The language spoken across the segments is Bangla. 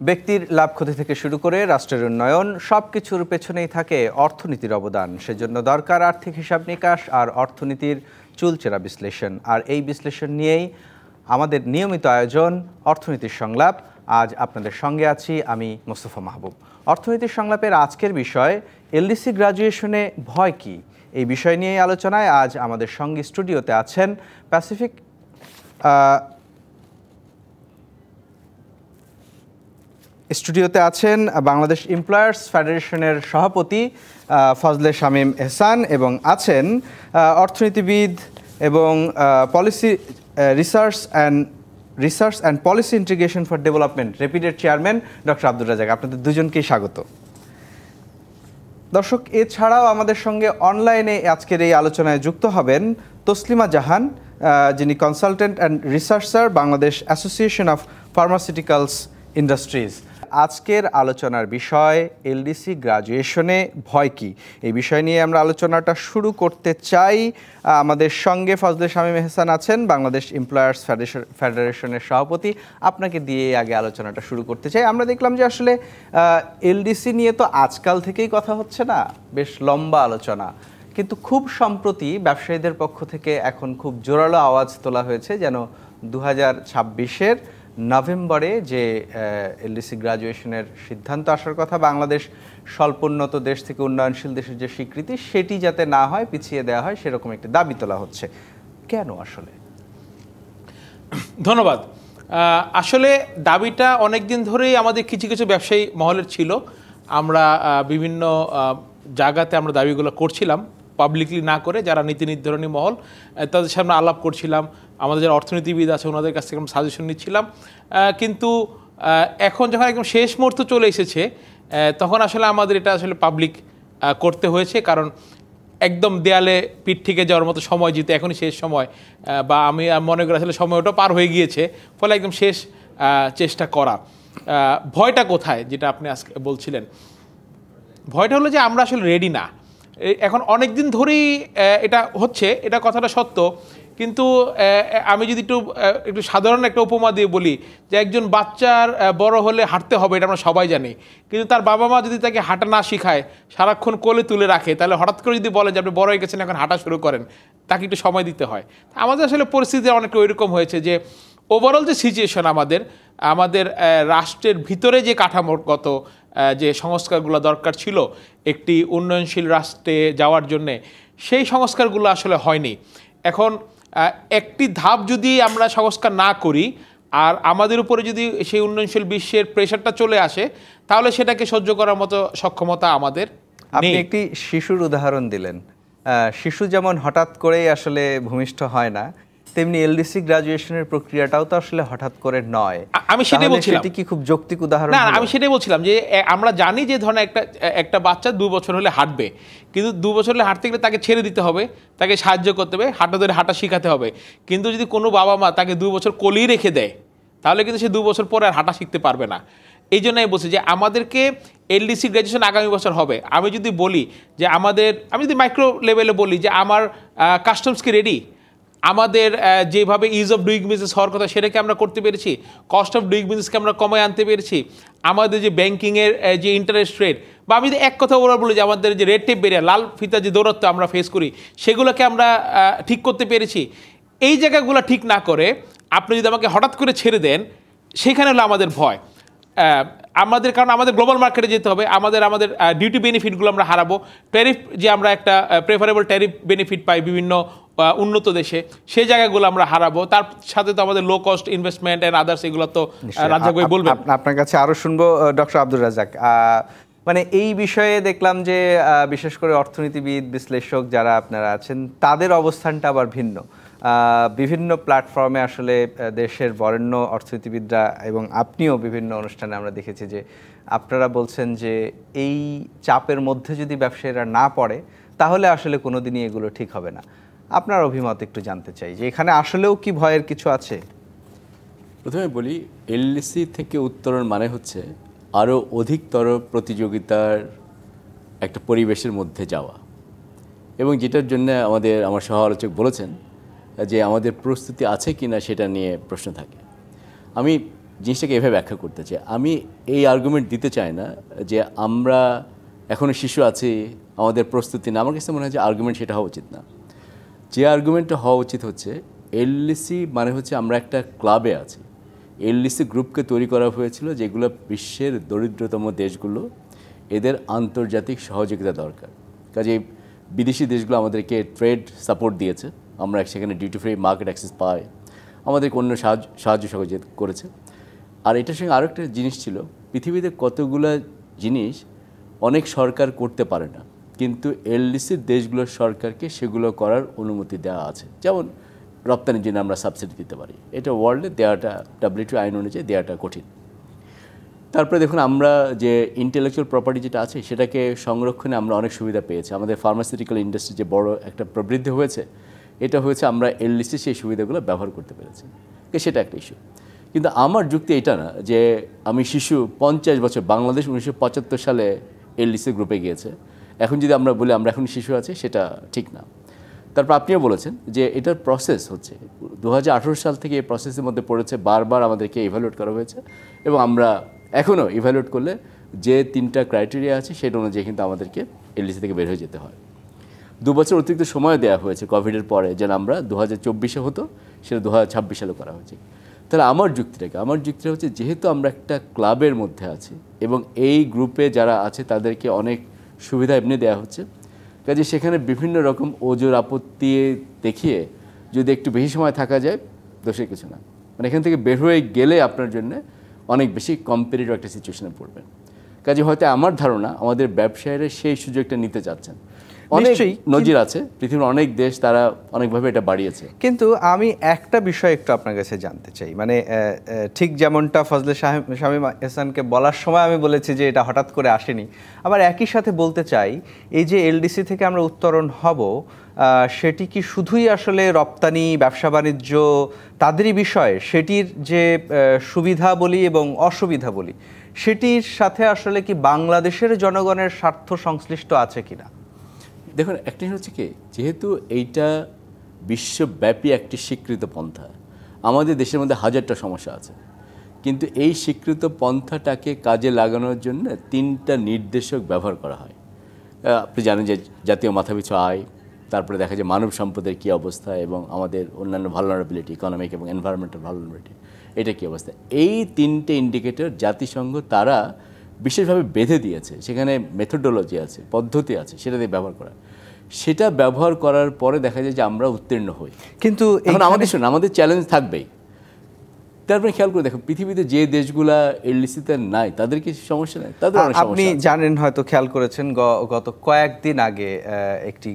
ব্যক্তির লাভ ক্ষতি থেকে শুরু করে রাষ্ট্রের উন্নয়ন সবকিছুর পেছনেই থাকে অর্থনীতির অবদান। সেজন্য দরকার আর্থিক হিসাব নিকাশ আর অর্থনীতির চুলচেরা বিশ্লেষণ। আর এই বিশ্লেষণ নিয়েই আমাদের নিয়মিত আয়োজন অর্থনীতির সংলাপ। আজ আপনাদের সঙ্গে আছি আমি মোস্তফা মাহবুব। অর্থনীতির সংলাপের আজকের বিষয় এলডিসি গ্রাজুয়েশনে ভয় কি, এই বিষয় নিয়েই আলোচনায় আজ আমাদের সঙ্গে স্টুডিওতে আছেন বাংলাদেশ এমপ্লয়ার্স ফেডারেশনের সভাপতি ফজলে শামীম এহসান এবং আছেন অর্থনীতিবিদ এবং policy research and policy integration for development রেপিডের চেয়ারম্যান ডক্টর আব্দুর রাজ্জাক। আপনাদের দুজনকেই স্বাগত। দর্শক, এছাড়াও আমাদের সঙ্গে অনলাইনে আজকের এই আলোচনায় যুক্ত হবেন তসলিমা জাহান, যিনি consultant and researcher, Bangladesh association of pharmaceuticals industries. আজকের আলোচনার বিষয় এলডিসি গ্রাজুয়েশনে ভয় কি, এই বিষয় নিয়ে আমরা আলোচনাটা শুরু করতে চাই। আমাদের সঙ্গে ফজলে শামীম এহসান আছেন, বাংলাদেশ এমপ্লয়ার্স ফেডারেশনের সভাপতি। আপনাকে দিয়ে আগে আলোচনাটা শুরু করতে চাই। আমরা দেখলাম যে আসলে এলডিসি নিয়ে তো আজকাল থেকেই কথা হচ্ছে না, বেশ লম্বা আলোচনা, কিন্তু খুব সম্প্রতি ব্যবসায়ীদের পক্ষ থেকে এখন খুব জোরালো আওয়াজ তোলা হয়েছে যেন 2026-এর নভেম্বরে যে এলডিসি গ্রাজুয়েশনের সিদ্ধান্ত আসার কথা, বাংলাদেশ স্বল্পোন্নত দেশ থেকে উন্নয়নশীল দেশের যে স্বীকৃতি, সেটি যাতে না হয়, পিছিয়ে দেওয়া হয়, সেরকম একটি দাবি তোলা হচ্ছে। কেন আসলে? ধন্যবাদ। আসলে দাবিটা অনেক দিন ধরেই আমাদের কিছু কিছু ব্যবসায়ী মহলের ছিল। আমরা বিভিন্ন জায়গাতে আমরা দাবিগুলো করছিলাম, পাবলিকলি না করে যারা নীতি নির্ধারণী মহল তাদের সামনে আলাপ করছিলাম, আমাদের যারা অর্থনীতিবিদ আছে ওনাদের কাছ থেকে আমরা সাজেশন নিচ্ছিলাম। কিন্তু এখন যখন একদম শেষ মুহূর্ত চলে এসেছে তখন আসলে আমাদের এটা আসলে পাবলিক করতে হয়েছে, কারণ একদম দেয়ালে পিঠ থেকে যাওয়ার মতো সময় যেতে এখনই শেষ সময়, বা আমি মনে করি আসলে সময়টা পার হয়ে গিয়েছে, ফলে একদম শেষ চেষ্টা করা। ভয়টা কোথায়, যেটা আপনি আজকে বলছিলেন, ভয়টা হলো যে আমরা আসলে রেডি না। এখন অনেক দিন ধরেই এটা হচ্ছে, এটা কথাটা সত্য, কিন্তু আমি যদি একটু সাধারণ একটা উপমা দিয়ে বলি যে একজন বাচ্চার বড় হলে হাঁটতে হবে, এটা আমরা সবাই জানি, কিন্তু তার বাবা মা যদি তাকে হাঁটা না শিখায়, সারাক্ষণ কোলে তুলে রাখে, তাহলে হঠাৎ করে যদি বলে যে আপনি বড় হয়ে গেছেন এখন হাঁটা শুরু করেন, তাকে একটু সময় দিতে হয়। আমাদের আসলে পরিস্থিতি অনেকটা ওইরকম হয়েছে যে ওভারঅল যে সিচুয়েশন আমাদের রাষ্ট্রের ভিতরে যে কাঠামোগত যে সংস্কারগুলো দরকার ছিল একটি উন্নয়নশীল রাষ্ট্রে যাওয়ার জন্যে, সেই সংস্কারগুলো আসলে হয়নি। এখন একটি ধাপ যদি আমরা সংস্কার না করি আর আমাদের উপরে যদি সেই উন্নয়নশীল বিশ্বের প্রেশারটা চলে আসে, তাহলে সেটাকে সহ্য করার মতো সক্ষমতা আমাদের নেই। আপনি একটি শিশুর উদাহরণ দিলেন। শিশু যেমন হঠাৎ করেই আসলে ভূমিষ্ঠ হয় না, তেমনি এলডিসি গ্রাজুয়েশনের প্রক্রিয়াটাও তো আসলে হঠাৎ করে নয়। আমি সেটাই বলছিলাম, সেটি কি খুব যৌক্তিক উদাহরণ? না, আমি সেটাই বলছিলাম যে আমরা জানি যে ধরনের একটা বাচ্চা 2 বছর হলে হাঁটবে, কিন্তু 2 বছর হলে হাঁটতে গেলে তাকে ছেড়ে দিতে হবে, তাকে সাহায্য করতে হবে, হাঁটা শেখাতে হবে। কিন্তু যদি কোনো বাবা মা তাকে 2 বছর কোলেই রেখে দেয়, তাহলে কিন্তু সে 2 বছর পরে আর হাঁটা শিখতে পারবে না। এই জন্য আমি বলছি যে আমাদেরকে এলডিসি গ্র্যাজুয়েশন আগামী বছর হবে। আমি যদি বলি যে আমি যদি মাইক্রো লেভেলে বলি যে আমার কাস্টমস কি রেডি, আমাদের যেভাবে ইজ অফ ডুইং বিজনেস হওয়ার কথা সেটাকে আমরা করতে পেরেছি, কস্ট অফ ডুইং বিজনেসকে আমরা কমায় আনতে পেরেছি, আমাদের যে ব্যাংকিংয়ের যে ইন্টারেস্ট রেট, বা আমি যদি এক কথা বলি যে আমাদের যে রেড টেপ বেরিয়া লাল ফিতা যে দৌরত্ব আমরা ফেস করি, সেগুলোকে আমরা ঠিক করতে পেরেছি। এই জায়গাগুলো ঠিক না করে আপনি যদি আমাকে হঠাৎ করে ছেড়ে দেন, সেখানে হলো আমাদের ভয়। কারণ আমাদের গ্লোবাল মার্কেটে যেতে হবে, আমাদের ডিউটি বেনিফিটগুলো আমরা হারাবো। ট্যারিফ যে আমরা একটা প্রেফারেবল ট্যারিফ বেনিফিট পাই বিভিন্ন উন্নত দেশে, সেই জায়গাগুলো আমরা হারাবো। তার সাথে তো আমাদের low cost investment and others, এগুলো তো রাজ্জাক ভাই বলবেন। আপনার কাছে আরো শুনবো ডক্টর আব্দুর রাজ্জাক। মানে এই বিষয়ে দেখলাম যে বিশেষ করে অর্থনীতিবিদ, বিশ্লেষক যারা আপনারা আছেন, তাদের অবস্থানটা আবার ভিন্ন। বিভিন্ন প্ল্যাটফর্মে আসলে দেশের বরেণ্য অর্থনীতিবিদরা এবং আপনিও বিভিন্ন অনুষ্ঠানে আমরা দেখেছি যে আপনারা বলছেন যে এই চাপের মধ্যে যদি ব্যবসায়ীরা না পড়ে, তাহলে আসলে কোনোদিনই এগুলো ঠিক হবে না। আপনার অভিমত একটু জানতে চাই যে এখানে আসলেও কি ভয়ের কিছু আছে? প্রথমে বলি, এলডিসি থেকে উত্তরণ মানে হচ্ছে আরও অধিকতর প্রতিযোগিতার একটা পরিবেশের মধ্যে যাওয়া, এবং যেটার জন্য আমার সহ আলোচক বলেছেন যে আমাদের প্রস্তুতি আছে কি না সেটা নিয়ে প্রশ্ন থাকে। আমি জিনিসটাকে এভাবে ব্যাখ্যা করতে চাই। আমি এই আর্গুমেন্ট দিতে চাই না যে আমরা এখনও শিশু আছি, আমাদের প্রস্তুতি না। আমার কাছে মনে হয় যে আর্গুমেন্ট সেটা হওয়া উচিত না। যে আর্গুমেন্টটা হওয়া উচিত হচ্ছে এলডিসি মানে হচ্ছে আমরা একটা ক্লাবে আছি। এলডিসি গ্রুপকে তৈরি করা হয়েছিল যেগুলো বিশ্বের দরিদ্রতম দেশগুলো, এদের আন্তর্জাতিক সহযোগিতা দরকার। কাজে বিদেশি দেশগুলো আমাদেরকে ট্রেড সাপোর্ট দিয়েছে, আমরা সেখানে ডিউটি ফ্রি মার্কেট অ্যাক্সেস পাই, আমাদেরকে অন্য সাহায্য সহযোগিতা করেছে। আর এটার সঙ্গে আরও একটা জিনিস ছিল, পৃথিবীতে কতগুলো জিনিস অনেক সরকার করতে পারে না, কিন্তু এলডিসির দেশগুলোর সরকারকে সেগুলো করার অনুমতি দেওয়া আছে। যেমন রপ্তানির জন্য আমরা সাবসিডি দিতে পারি, এটা ওয়ার্ল্ডে দেওয়াটা WTO আইন অনুযায়ী দেওয়াটা কঠিন। তারপরে দেখুন আমরা যে ইন্টেলেকচুয়াল প্রপার্টি যেটা আছে সেটাকে সংরক্ষণে আমরা অনেক সুবিধা পেয়েছি। আমাদের ফার্মাসিউটিক্যাল ইন্ডাস্ট্রি যে বড় একটা প্রবৃদ্ধি হয়েছে, এটা হয়েছে আমরা এলডিসি সেই সুবিধাগুলো ব্যবহার করতে পেরেছি, সেটা একটা ইস্যু। কিন্তু আমার যুক্তি এটা না যে আমি শিশু 50 বছর, বাংলাদেশ 1975 সালে এলডিসি গ্রুপে গিয়েছে, এখন যদি আমরা বলি আমরা এখন শিশু আছি, সেটা ঠিক না। তারপর আপনিও বলেছেন যে এটার প্রসেস হচ্ছে 2018 সাল থেকে এই প্রসেসের মধ্যে পড়েছে, বারবার আমাদেরকে ইভ্যালুয়েট করা হয়েছে এবং আমরা এখনও ইভ্যালুয়েট করলে যে 3টা ক্রাইটেরিয়া আছে সেটা অনুযায়ী কিন্তু আমাদেরকে এলডিসি থেকে বের হয়ে যেতে হয়। 2 বছর অতিরিক্ত সময় দেওয়া হয়েছে কোভিডের পরে, যেন আমরা 2024-এ হতো সেটা 2026 সালে করা হয়েছে। তাহলে আমার যুক্তিটা হচ্ছে যেহেতু আমরা একটা ক্লাবের মধ্যে আছি এবং এই গ্রুপে যারা আছে তাদেরকে অনেক সুবিধা এমনি দেওয়া হচ্ছে, কাজে সেখানে বিভিন্ন রকম ওজোর আপত্তি দেখিয়ে যদি একটু বেশি সময় থাকা যায় দোষের কিছু না। মানে এখান থেকে বের হয়ে গেলে আপনার জন্য অনেক বেশি কম্পিটিটিভ একটা সিচুয়েশনে পড়বেন। কাজে হয়তো আমার ধারণা আমাদের ব্যবসায়ীরা সেই সুযোগটা নিতে চাচ্ছেন। অনেক নজির আছে, পৃথিবীর অনেক দেশ তারা অনেকভাবে এটা বাড়িয়েছে। কিন্তু আমি একটা বিষয় একটু আপনার কাছে জানতে চাই, মানে ঠিক যেমনটা ফজলে শামীম এহসানকে বলার সময় আমি বলেছি যে এটা হঠাৎ করে আসেনি, আবার একই সাথে বলতে চাই এই যে এলডিসি থেকে আমরা উত্তরণ হব, সেটি কি শুধুই আসলে রপ্তানি ব্যবসা বাণিজ্য তাদেরই বিষয়, সেটির যে সুবিধা বলি এবং অসুবিধা বলি সেটির সাথে আসলে কি বাংলাদেশের জনগণের স্বার্থ সংশ্লিষ্ট আছে কিনা? দেখুন, একটা হচ্ছে কি, যেহেতু এইটা বিশ্বব্যাপী একটি স্বীকৃত পন্থা, আমাদের দেশের মধ্যে হাজারটা সমস্যা আছে, কিন্তু এই স্বীকৃত পন্থাটাকে কাজে লাগানোর জন্য 3টা নির্দেশক ব্যবহার করা হয়। আপনি জানেন যে জাতীয় মাথাপিছু আয়, তারপরে দেখা যায় মানব সম্পদের কী অবস্থা এবং আমাদের অন্যান্য ভালনারেবিলিটি, ইকোনমিক এবং এনভায়রনমেন্টাল ভালনারেবিলিটি, এটা কী অবস্থা। এই 3টে ইন্ডিকেটর জাতিসংঘ তারা বিশেষভাবে বেঁধে দিয়েছে, সেখানে মেথোডোলজি আছে, পদ্ধতি আছে, সেটা দিয়ে ব্যবহার করা। সেটা ব্যবহার করার পরে দেখা যায় যে আমরা উত্তীর্ণ হই। কিন্তু এখন আমাদের চ্যালেঞ্জ থাকবেই। তারপরে খেয়াল করে দেখুন, পৃথিবীতে যে দেশগুলা এলডিসিতে নাই তাদের কি সমস্যা নেই? তাদের অনেক সমস্যা। আপনি জানেন, হয়তো খেয়াল করেছেন, গত কয়েকদিন আগে একটি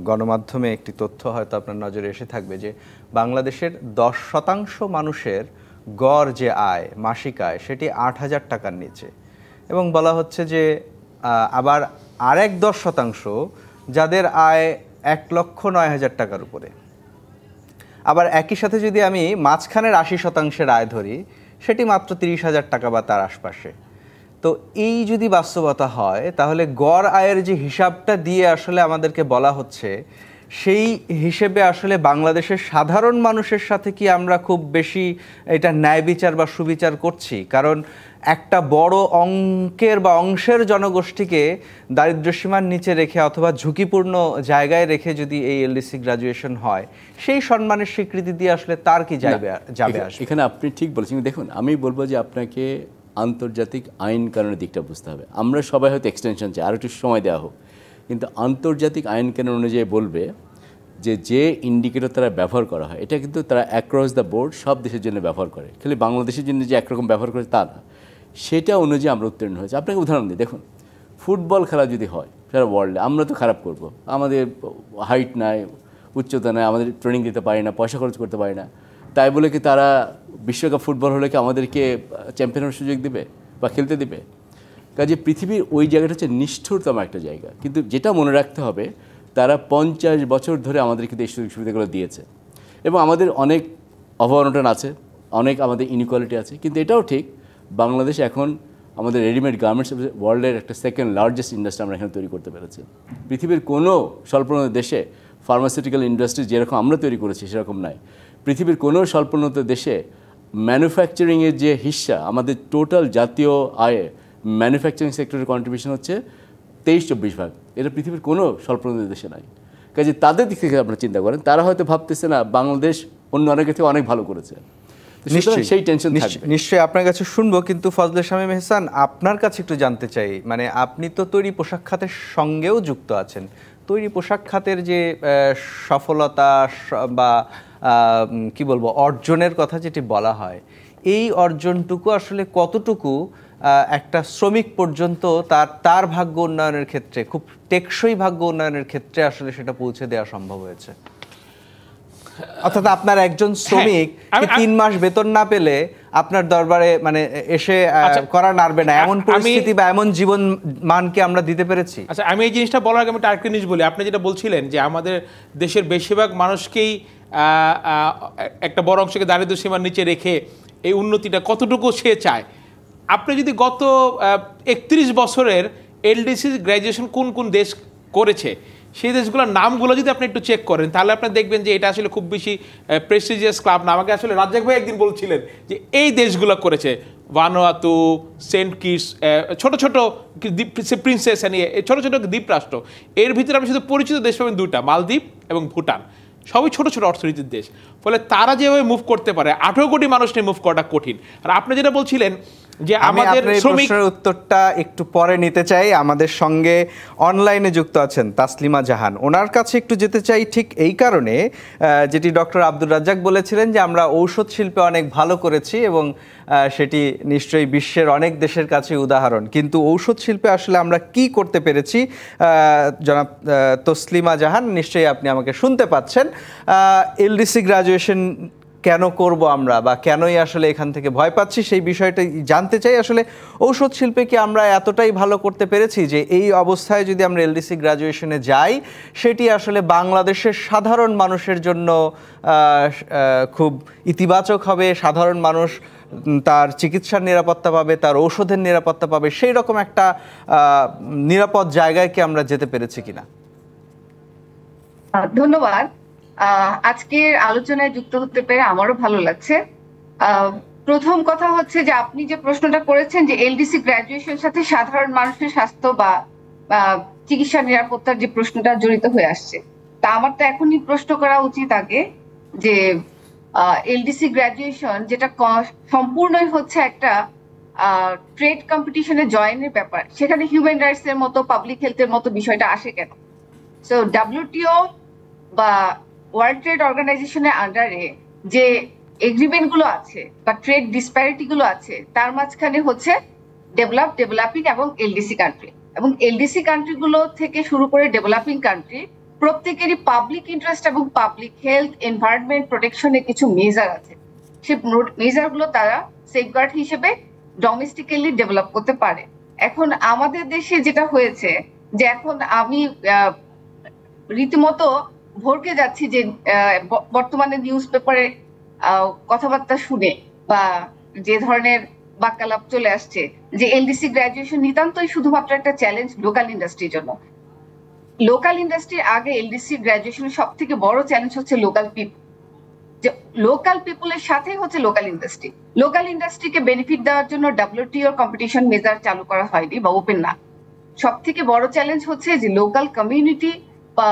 গণমাধ্যমে একটি তথ্য হয়তো আপনার নজরে এসে থাকবে যে বাংলাদেশের 10% মানুষের গড় যে আয়, মাসিক আয়, সেটি 8,000 টাকার নিচে, এবং বলা হচ্ছে যে আবার আরেক 10% যাদের আয় 1,09,000 টাকার উপরে। আবার একই সাথে যদি আমি মাঝখানের 80% আয় ধরি, সেটি মাত্র 30,000 টাকা বা তার আশপাশে। তো এই যদি বাস্তবতা হয়, তাহলে গড় আয়ের যে হিসাবটা দিয়ে আসলে আমাদেরকে বলা হচ্ছে, সেই হিসেবে আসলে বাংলাদেশের সাধারণ মানুষের সাথে কি আমরা খুব বেশি এটা ন্যায় বিচার বা সুবিচার করছি? কারণ একটা বড় অঙ্কের বা অংশের জনগোষ্ঠীকে দারিদ্র্যসীমার নিচে রেখে অথবা ঝুঁকিপূর্ণ জায়গায় রেখে যদি এই এলডিসি গ্রাজুয়েশন হয়, সেই সম্মানের স্বীকৃতি দিয়ে আসলে তার কি যাবে আসবে? এখানে আপনি ঠিক বলেছেন। দেখুন, আমি বলবো যে আপনাকে আন্তর্জাতিক আইন কানুনের দিকটা বুঝতে হবে। আমরা সবাই হয়তো এক্সটেনশন চাই, আরও একটু সময় দেওয়া হোক, কিন্তু আন্তর্জাতিক আইন কানুন অনুযায়ী বলবে যে ইন্ডিকেটর তারা ব্যবহার করা হয়, এটা কিন্তু তারা অ্যাক্রস দ্য বোর্ড সব দেশের জন্য ব্যবহার করে, খালি বাংলাদেশের জন্য যে একরকম ব্যবহার করে তা না, সেটা অনুযায়ী আমরা উত্তীর্ণ হয়েছে। আপনাকে উদাহরণ দিই, দেখুন, ফুটবল খেলা যদি হয় সারা ওয়ার্ল্ডে, আমরা তো খারাপ করব, আমাদের হাইট নাই, উচ্চতা নাই, আমাদের ট্রেনিং দিতে পারি না, পয়সা খরচ করতে পারি না, তাই বলে কি তারা বিশ্বকাপ ফুটবল হলে কি আমাদেরকে চ্যাম্পিয়ন হওয়ার সুযোগ দেবে বা খেলতে দেবে? কাজে পৃথিবীর ওই জায়গাটা হচ্ছে নিষ্ঠুরতম একটা জায়গা। কিন্তু যেটা মনে রাখতে হবে, তারা 50 বছর ধরে আমাদের কিন্তু এই সুযোগ সুবিধাগুলো দিয়েছে, এবং আমাদের অনেক অবনটন আছে, অনেক আমাদের ইনইকুয়ালিটি আছে। কিন্তু এটাও ঠিক, বাংলাদেশ এখন আমাদের রেডিমেড গার্মেন্টস ওয়ার্ল্ডের একটা সেকেন্ড লার্জেস্ট ইন্ডাস্ট্রি আমরা এখানে তৈরি করতে পেরেছি। পৃথিবীর কোনো স্বল্পোন্নত দেশে ফার্মাসিউটিক্যাল ইন্ডাস্ট্রি যেরকম আমরা তৈরি করেছি সেরকম নাই। পৃথিবীর কোনো স্বল্পোন্নত দেশে ম্যানুফ্যাকচারিংয়ের যে হিস্সা আমাদের টোটাল জাতীয় আয়ে ম্যানুফ্যাকচারিং সেক্টরের কন্ট্রিবিউশন হচ্ছে 23-24 ভাগ। এটা পৃথিবীর কোনো স্বল্পোন্নত দেশে নাই। কাজে তাদের দিক থেকে আপনারা চিন্তা করেন, তারা হয়তো ভাবতেছে না বাংলাদেশ অন্য অনেকের থেকে অনেক ভালো করেছে, সেই টেনশন থাকবে। নিশ্চয়ই আপনার কাছে শুনবো, কিন্তু ফজলে শামীম এহসান, আপনার কাছে একটু জানতে চাই, মানে আপনি তো তৈরি পোশাক খাতের সঙ্গেও যুক্ত আছেন। তৈরি পোশাক খাতের যে সফলতা বা কি বলবো অর্জনের কথা যেটি বলা হয়, এই অর্জনটুকু আসলে কতটুকু একটা শ্রমিক পর্যন্ত তার ভাগ্য উন্নয়নের ক্ষেত্রে, খুব টেকসই ভাগ্য উন্নয়নের ক্ষেত্রে আসলে সেটা পৌঁছে দেওয়া সম্ভব হয়েছে? অর্থাৎ আপনার একজন শ্রমিক 3 মাস বেতন না পেলে আপনার দরবারে মানে এসে করা নাড়বে না, এমন পরিস্থিতি বা এমন জীবন মানকে আমরা দিতে পেরেছি। আচ্ছা, আমি এই জিনিসটা বলার আগে আমি আরেকটা জিনিস বলি। আপনি যেটা বলছিলেন যে আমাদের দেশের বেশিরভাগ মানুষকেই একটা বড় অংশকে দারিদ্র্য সীমার নিচে রেখে এই উন্নতিটা কতটুকু সে চায়। আপনি যদি গত 31 বছরের এলডিসি গ্র্যাজুয়েশন কোন কোন দেশ করেছে সেই দেশগুলোর নামগুলো যদি আপনি একটু চেক করেন, তাহলে আপনি দেখবেন যে এটা আসলে খুব বেশি প্রেস্টিজিয়াস ক্লাব না। আমাকে আসলে রাজ্জাক ভাই একদিন বলছিলেন যে এই দেশগুলো করেছে, ভানুয়াতু, সেন্ট কিটস, ছোট ছোট প্রিন্সেস নিয়ে ছোট ছোট দ্বীপরাষ্ট্র। এর ভিতরে আপনি শুধু পরিচিত দেশ পাবেন 2টা, মালদ্বীপ এবং ভুটান। সবই ছোট ছোট অর্থনীতির দেশ। ফলে তারা যেভাবে মুভ করতে পারে, 18 কোটি মানুষ নিয়ে মুভ করাটা কঠিন। আর আপনি যেটা বলছিলেন যে আমাদের শ্রমিক, উত্তরটা একটু পরে নিতে চাই। আমাদের সঙ্গে অনলাইনে যুক্ত আছেন তাসলিমা জাহান, ওনার কাছে একটু যেতে চাই ঠিক এই কারণে, যেটি ডক্টর আব্দুর রাজ্জাক বলেছিলেন যে আমরা ঔষধ শিল্পে অনেক ভালো করেছি এবং সেটি নিশ্চয়ই বিশ্বের অনেক দেশের কাছে উদাহরণ, কিন্তু ঔষধ শিল্পে আসলে আমরা কি করতে পেরেছি? জনাব তসলিমা জাহান, নিশ্চয়ই আপনি আমাকে শুনতে পাচ্ছেন। এলডিসি গ্রাজুয়েশন কেন করব আমরা, বা কেনই আসলে এখান থেকে ভয় পাচ্ছি, সেই বিষয়টা জানতে চাই। আসলে ঔষধ শিল্পে কি আমরা এতটাই ভালো করতে পেরেছি যে এই অবস্থায় যদি আমরা এলডিসি গ্রাজুয়েশনে যাই, সেটি আসলে বাংলাদেশের সাধারণ মানুষের জন্য খুব ইতিবাচক হবে, সাধারণ মানুষ তার চিকিৎসার নিরাপত্তা পাবে, তার ঔষধের নিরাপত্তা পাবে, সেই রকম একটা নিরাপদ জায়গায় কি আমরা যেতে পেরেছি কিনা? ধন্যবাদ। আজকের আলোচনায় যুক্ত হতে পেরে আমারও ভালো লাগছে। প্রথম কথা হচ্ছে যে আপনি যে প্রশ্নটা করেছেন যে এলডিসি গ্র্যাজুয়েশনের সাথে সাধারণ মানুষের স্বাস্থ্য বা চিকিৎসা নিরাপত্তার যে প্রশ্নটা জড়িত হয়ে আসছে, তা আমার তো এখনই প্রশ্ন করা উচিত আগে যে এলডিসি গ্র্যাজুয়েশন যেটা সম্পূর্ণই হচ্ছে একটা ট্রেড কম্পিটিশনে জয়েনের ব্যাপার, সেখানে হিউম্যান রাইটস এর মতো, পাবলিক হেলথের মতো বিষয়টা আসে কেন? সো ডব্লিউটিও বা ওয়ার্ল্ড ট্রেড অর্গানাইজেশনের আন্ডারে যে এগ্রিমেন্ট গুলো আছে বা ট্রেড ডিসপ্যারিটি গুলো আছে, তার মাঝখানে হচ্ছে ডেভেলপিং এবং এলডিসি কান্ট্রি, এবং এলডিসি কান্ট্রি গুলো থেকে শুরু করে ডেভেলপিং কান্ট্রি প্রত্যেকেরই পাবলিক ইন্টারেস্ট এবং পাবলিক হেলথ, এনভায়রনমেন্ট প্রোটেকশনের কিছু মেজার আছে। সেই মেজার গুলো তারা সেফগার্ড হিসেবে ডোমেস্টিক্যালি ডেভেলপ করতে পারে। এখন আমাদের দেশে যেটা হয়েছে যে এখন আমি রীতিমতো ভরকে যাচ্ছি যে বর্তমানে নিউজ পেপারে কথাবার্তা শুনে বা যে ধরনের বাক্যালাপ চলে আসছে যে এলডিসি গ্র্যাজুয়েশন নিতান্তই শুধুমাত্র একটা চ্যালেঞ্জ লোকাল ইন্ডাস্ট্রির জন্য। লোকাল ইন্ডাস্ট্রির আগে এলডিসি গ্র্যাজুয়েশনের সব থেকে বড় চ্যালেঞ্জ হচ্ছে লোকাল পিপল। যে লোকাল পিপলের সাথেই হচ্ছে লোকাল ইন্ডাস্ট্রি। লোকাল ইন্ডাস্ট্রিকে বেনিফিট দেওয়ার জন্য ডব্লিউটিও কম্পিটিশন মেজার চালু করা হয়নি বা ওপেন না। সব থেকে বড় চ্যালেঞ্জ হচ্ছে যে লোকাল কমিউনিটি বা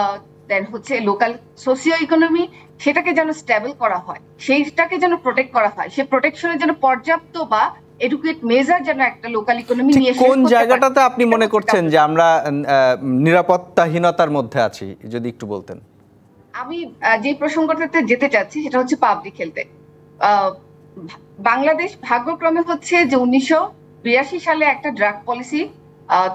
দেন হচ্ছে লোকাল সোশিও ইকোনমি, সেটাকে যেন স্টেবল করা হয়, সেইটাকে যেন প্রোটেক্ট করা হয়, সেই প্রোটেকশনের জন্য পর্যাপ্ত বা এডুকেট মেজার যেন একটা লোকাল ইকোনমি নিয়ে। কোন জায়গাটাতে আপনি মনে করছেন যে আমরা নিরাপত্তাহীনতার মধ্যে আছি, যদি একটু বলতেন? আমি যে প্রসঙ্গটাতে যেতে চাচ্ছি সেটা হচ্ছে পাবলিক হেলথে। বাংলাদেশ ভাগ্যক্রমে হচ্ছে যে 1982 সালে একটা ড্রাগ পলিসি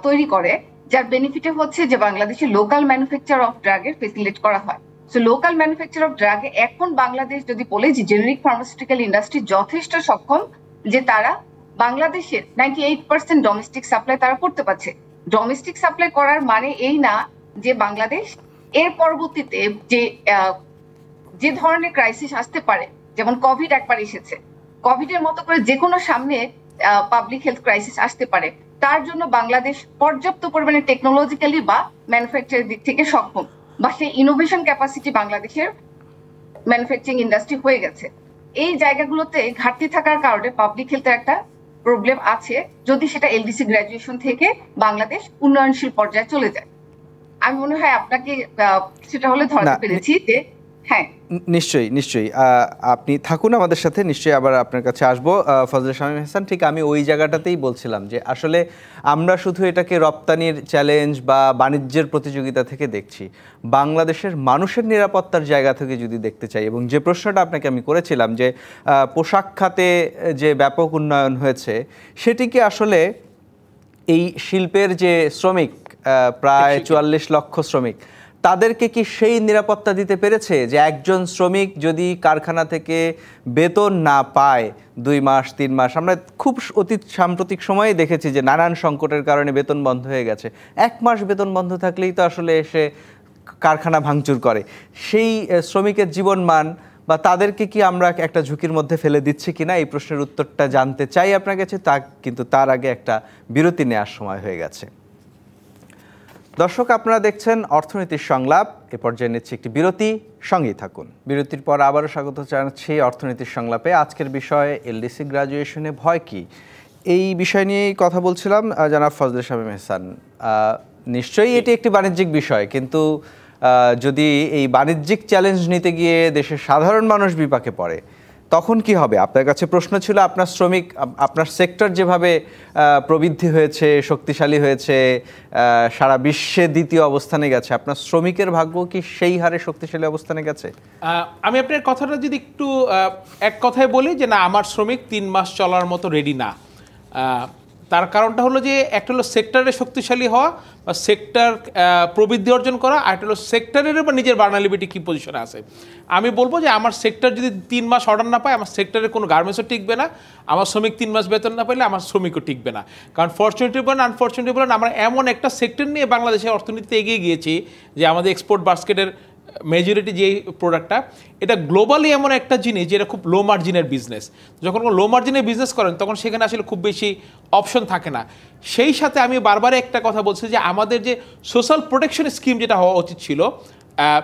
তৈরি করে, যার বেনিফিটে হচ্ছে যে বাংলাদেশে লোকাল ম্যানুফ্যাকচার অফ ড্রাগের ফেসিলিটেট করা হয়। সো লোকাল ম্যানুফ্যাকচার অফ ড্রাগে এখন বাংলাদেশ যদি বলে যে জেনারিক ফার্মাসিউটিক্যাল ইন্ডাস্ট্রি যথেষ্ট সক্ষম যে তারা বাংলাদেশের 98% ডোমেস্টিক সাপ্লাই তারা করতে পারছে। ডোমেস্টিক সাপ্লাই করার মানে এই না যে বাংলাদেশ এর পরবর্তীতে যে ধরনের ক্রাইসিস আসতে পারে, যেমন কোভিড একবার এসেছে, কোভিডের মতো করে যে কোনো সামনে পাবলিক হেলথ ক্রাইসিস আসতে পারে, তার জন্য বাংলাদেশ পর্যাপ্ত পরিমাণে টেকনোলজিক্যালি বা ম্যানুফ্যাকচারের দিক থেকে সক্ষম, বা সেই ইনোভেশন ক্যাপাসিটি বাংলাদেশের ম্যানুফ্যাকচারিং ইন্ডাস্ট্রি হয়ে গেছে। এই জায়গাগুলোতে ঘাটতি থাকার কারণে পাবলিক হেলথের একটা প্রবলেম আছে যদি সেটা এলডিসি গ্রাজুয়েশন থেকে বাংলাদেশ উন্নয়নশীল পর্যায়ে চলে যায়। আমি মনে হয় আপনাকে সেটা হলে ধরতে পেরেছি যে হ্যাঁ নিশ্চয়ই নিশ্চয়ই আপনি থাকুন আমাদের সাথে, নিশ্চয়ই আবার আপনার কাছে আসবো। ফজলে শামীম হাসান, ঠিক আমি ওই জায়গাটাতেই বলছিলাম যে আসলে আমরা শুধু এটাকে রপ্তানির চ্যালেঞ্জ বা বাণিজ্যের প্রতিযোগিতা থেকে দেখছি, বাংলাদেশের মানুষের নিরাপত্তার জায়গা থেকে যদি দেখতে চাই, এবং যে প্রশ্নটা আপনাকে আমি করেছিলাম যে পোশাক খাতে যে ব্যাপক উন্নয়ন হয়েছে সেটিকে আসলে এই শিল্পের যে শ্রমিক প্রায় ৪৪ লক্ষ শ্রমিক, তাদেরকে কি সেই নিরাপত্তা দিতে পেরেছে যে একজন শ্রমিক যদি কারখানা থেকে বেতন না পায় ২ মাস ৩ মাস, আমরা খুব অতীত সাম্প্রতিক সময়ে দেখেছি যে নানান সংকটের কারণে বেতন বন্ধ হয়ে গেছে, ১ মাস বেতন বন্ধ থাকলেই তো আসলে এসে কারখানা ভাঙচুর করে, সেই শ্রমিকের জীবনমান বা তাদেরকে কি আমরা একটা ঝুঁকির মধ্যে ফেলে দিচ্ছি কিনা, এই প্রশ্নের উত্তরটা জানতে চাই আপনার কাছে। কিন্তু তার আগে একটা বিরতি নেওয়ার সময় হয়ে গেছে। দর্শক, আপনারা দেখছেন অর্থনীতির সংলাপ। এ পর্যায়ে নিচ্ছে একটি বিরতি, সঙ্গেই থাকুন। বিরতির পর আবারও স্বাগত জানাচ্ছি অর্থনীতির সংলাপে। আজকের বিষয় এলডিসি গ্রাজুয়েশনে ভয় কি, এই বিষয় নিয়েই কথা বলছিলাম জনাব ফজলে শামীম হাসান। নিশ্চয়ই এটি একটি বাণিজ্যিক বিষয়, কিন্তু যদি এই বাণিজ্যিক চ্যালেঞ্জ নিতে গিয়ে দেশের সাধারণ মানুষ বিপাকে পড়ে তখন কি হবে? আপনার কাছে প্রশ্ন ছিল, আপনার শ্রমিক, আপনার সেক্টর যেভাবে প্রবৃদ্ধি হয়েছে, শক্তিশালী হয়েছে, সারা বিশ্বে দ্বিতীয় অবস্থানে গেছে, আপনার শ্রমিকের ভাগ্য কি সেই হারে শক্তিশালী অবস্থানে গেছে? আমি আপনার কথাটা যদি একটু এক কথায় বলি যে না, আমার শ্রমিক ৩ মাস চলার মতো রেডি না। তার কারণটা হলো যে একটা হলো সেক্টরে শক্তিশালী হওয়া বা সেক্টর প্রবৃদ্ধি অর্জন করা, আর একটা হলো সেক্টরের বা নিজের ভার্নালিবিলিটি কী পজিশনে আছে। আমি বলবো যে আমার সেক্টর যদি ৩ মাস অর্ডার না পায়, আমার সেক্টরের কোনো গার্মেন্টসও টিকবে না, আমার শ্রমিক 3 মাস বেতন না পাইলে আমার শ্রমিকও টিকবে না। কারণ ফরচুনেটলি বলেন আনফরচুনেটলি বলেন, আমরা এমন একটা সেক্টর নিয়ে বাংলাদেশের অর্থনীতিতে এগিয়ে গিয়েছি যে আমাদের এক্সপোর্ট বাস্কেটের মেজরিটি যে প্রোডাক্টটা, এটা গ্লোবালি এমন একটা জিনিস যেটা খুব লো মার্জিনের বিজনেস। যখন কোনো লো মার্জিনের বিজনেস করেন তখন সেখানে আসলে খুব বেশি অপশন থাকে না। সেই সাথে আমি বারবার একটা কথা বলছি যে আমাদের যে সোশ্যাল প্রোটেকশন স্কিম যেটা হওয়া উচিত ছিল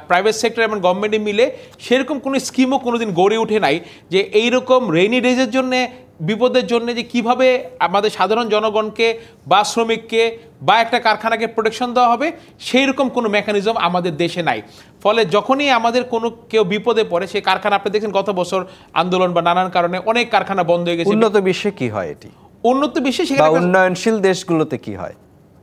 প্রাইভেট সেক্টর এবং গভর্নমেন্টে মিলে, সেরকম কোনো স্কিমও কোনোদিন গড়ে ওঠে নাই যে এইরকম রেইনি ডেজের জন্যে, বিপদের জন্য যে কিভাবে আমাদের সাধারণ জনগণকে বা শ্রমিককে বা একটা কারখানাকে প্রোটেকশন দেওয়া হবে, সেই রকম কোনো মেকানিজম আমাদের দেশে নাই। ফলে যখনই আমাদের কোনো কেউ বিপদে পড়ে, সেই কারখানা আপনি দেখেন গত বছর আন্দোলন বা নানান কারণে অনেক কারখানা বন্ধ হয়ে গেছে। উন্নত বিশ্বে কি হয় এটি? উন্নত বিশ্বে সেখানে উন্নয়নশীল দেশগুলোতে কি হয়?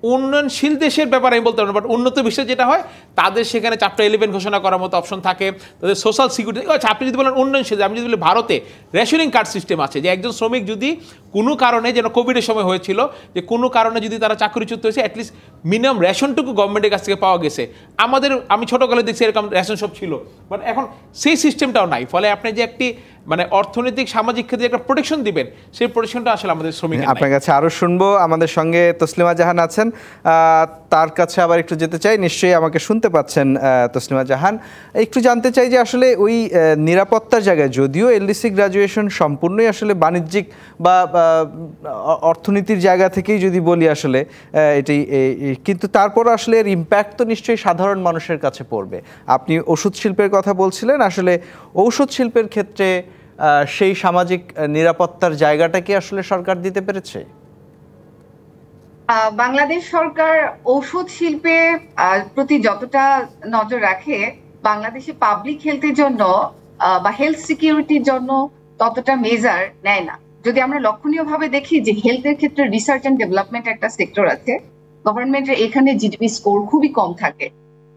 উন্নয়নশীল দেশের ব্যাপারে আমি বলতে পারবো, বাট উন্নত বিশ্বে যেটা হয় তাদের সেখানে চ্যাপ্টার 11 ঘোষণা করার মতো অপশন থাকে, তাদের সোশ্যাল সিকিউরিটি। আচ্ছা, আপনি যদি বলেন উন্নয়নশীল, আমি যদি বলি ভারতে রেশনিং কার্ড সিস্টেম আছে, যে একজন শ্রমিক যদি কোনো কারণে, যেন কোভিডের সময় হয়েছিল, যে কোনো কারণে যদি তারা চাকরিচ্যুত হয়েছে, অ্যাটলিস্ট মিনিমাম রেশনটুকু গভর্নমেন্টের কাছ থেকে পাওয়া গেছে। আমি ছোটোকালে দেখছি এরকম রেশন সব ছিল, বাট এখন সেই সিস্টেমটাও নাই। ফলে আপনি যে একটি মানে অর্থনৈতিক সামাজিক ক্ষেত্রে একটা প্রোটেকশন দিবেন, সেই প্রোটেকশনটা আসলে আমাদের শ্রমিক। আপনার কাছে আরও শুনবো। আমাদের সঙ্গে তসলিমা জাহান আছেন, তার কাছে আবার একটু যেতে চাই। নিশ্চয়ই আমাকে শুনতে পাচ্ছেন তসলিমা জাহান। একটু জানতে চাই যে আসলে ওই নিরাপত্তার জায়গায়, যদিও এলডিসি গ্রাজুয়েশন সম্পূর্ণই আসলে বাণিজ্যিক বা অর্থনীতির জায়গা থেকেই যদি বলি আসলে এটি, কিন্তু তারপর আসলে এর ইম্প্যাক্ট তো নিশ্চয়ই সাধারণ মানুষের কাছে পড়বে। আপনি ওষুধ শিল্পের কথা বলছিলেন, আসলে ঔষধ শিল্পের ক্ষেত্রে সেই সামাজিক নিরাপত্তার জায়গাটা কি আসলে সরকার দিতে পেরেছে? বাংলাদেশ সরকার ঔষধ শিল্পে প্রতি যতটা নজর রাখে, বাংলাদেশে পাবলিক হেলথের জন্য বা হেলথ সিকিউরিটির জন্য ততটা মেজার নেয় না। যদি আমরা লক্ষণীয়ভাবে দেখি যে হেলথের ক্ষেত্রে রিসার্চ অ্যান্ড ডেভেলপমেন্ট একটা সেক্টর আছে, গভর্নমেন্টের এখানে জিডিপি স্কোর খুবই কম থাকে।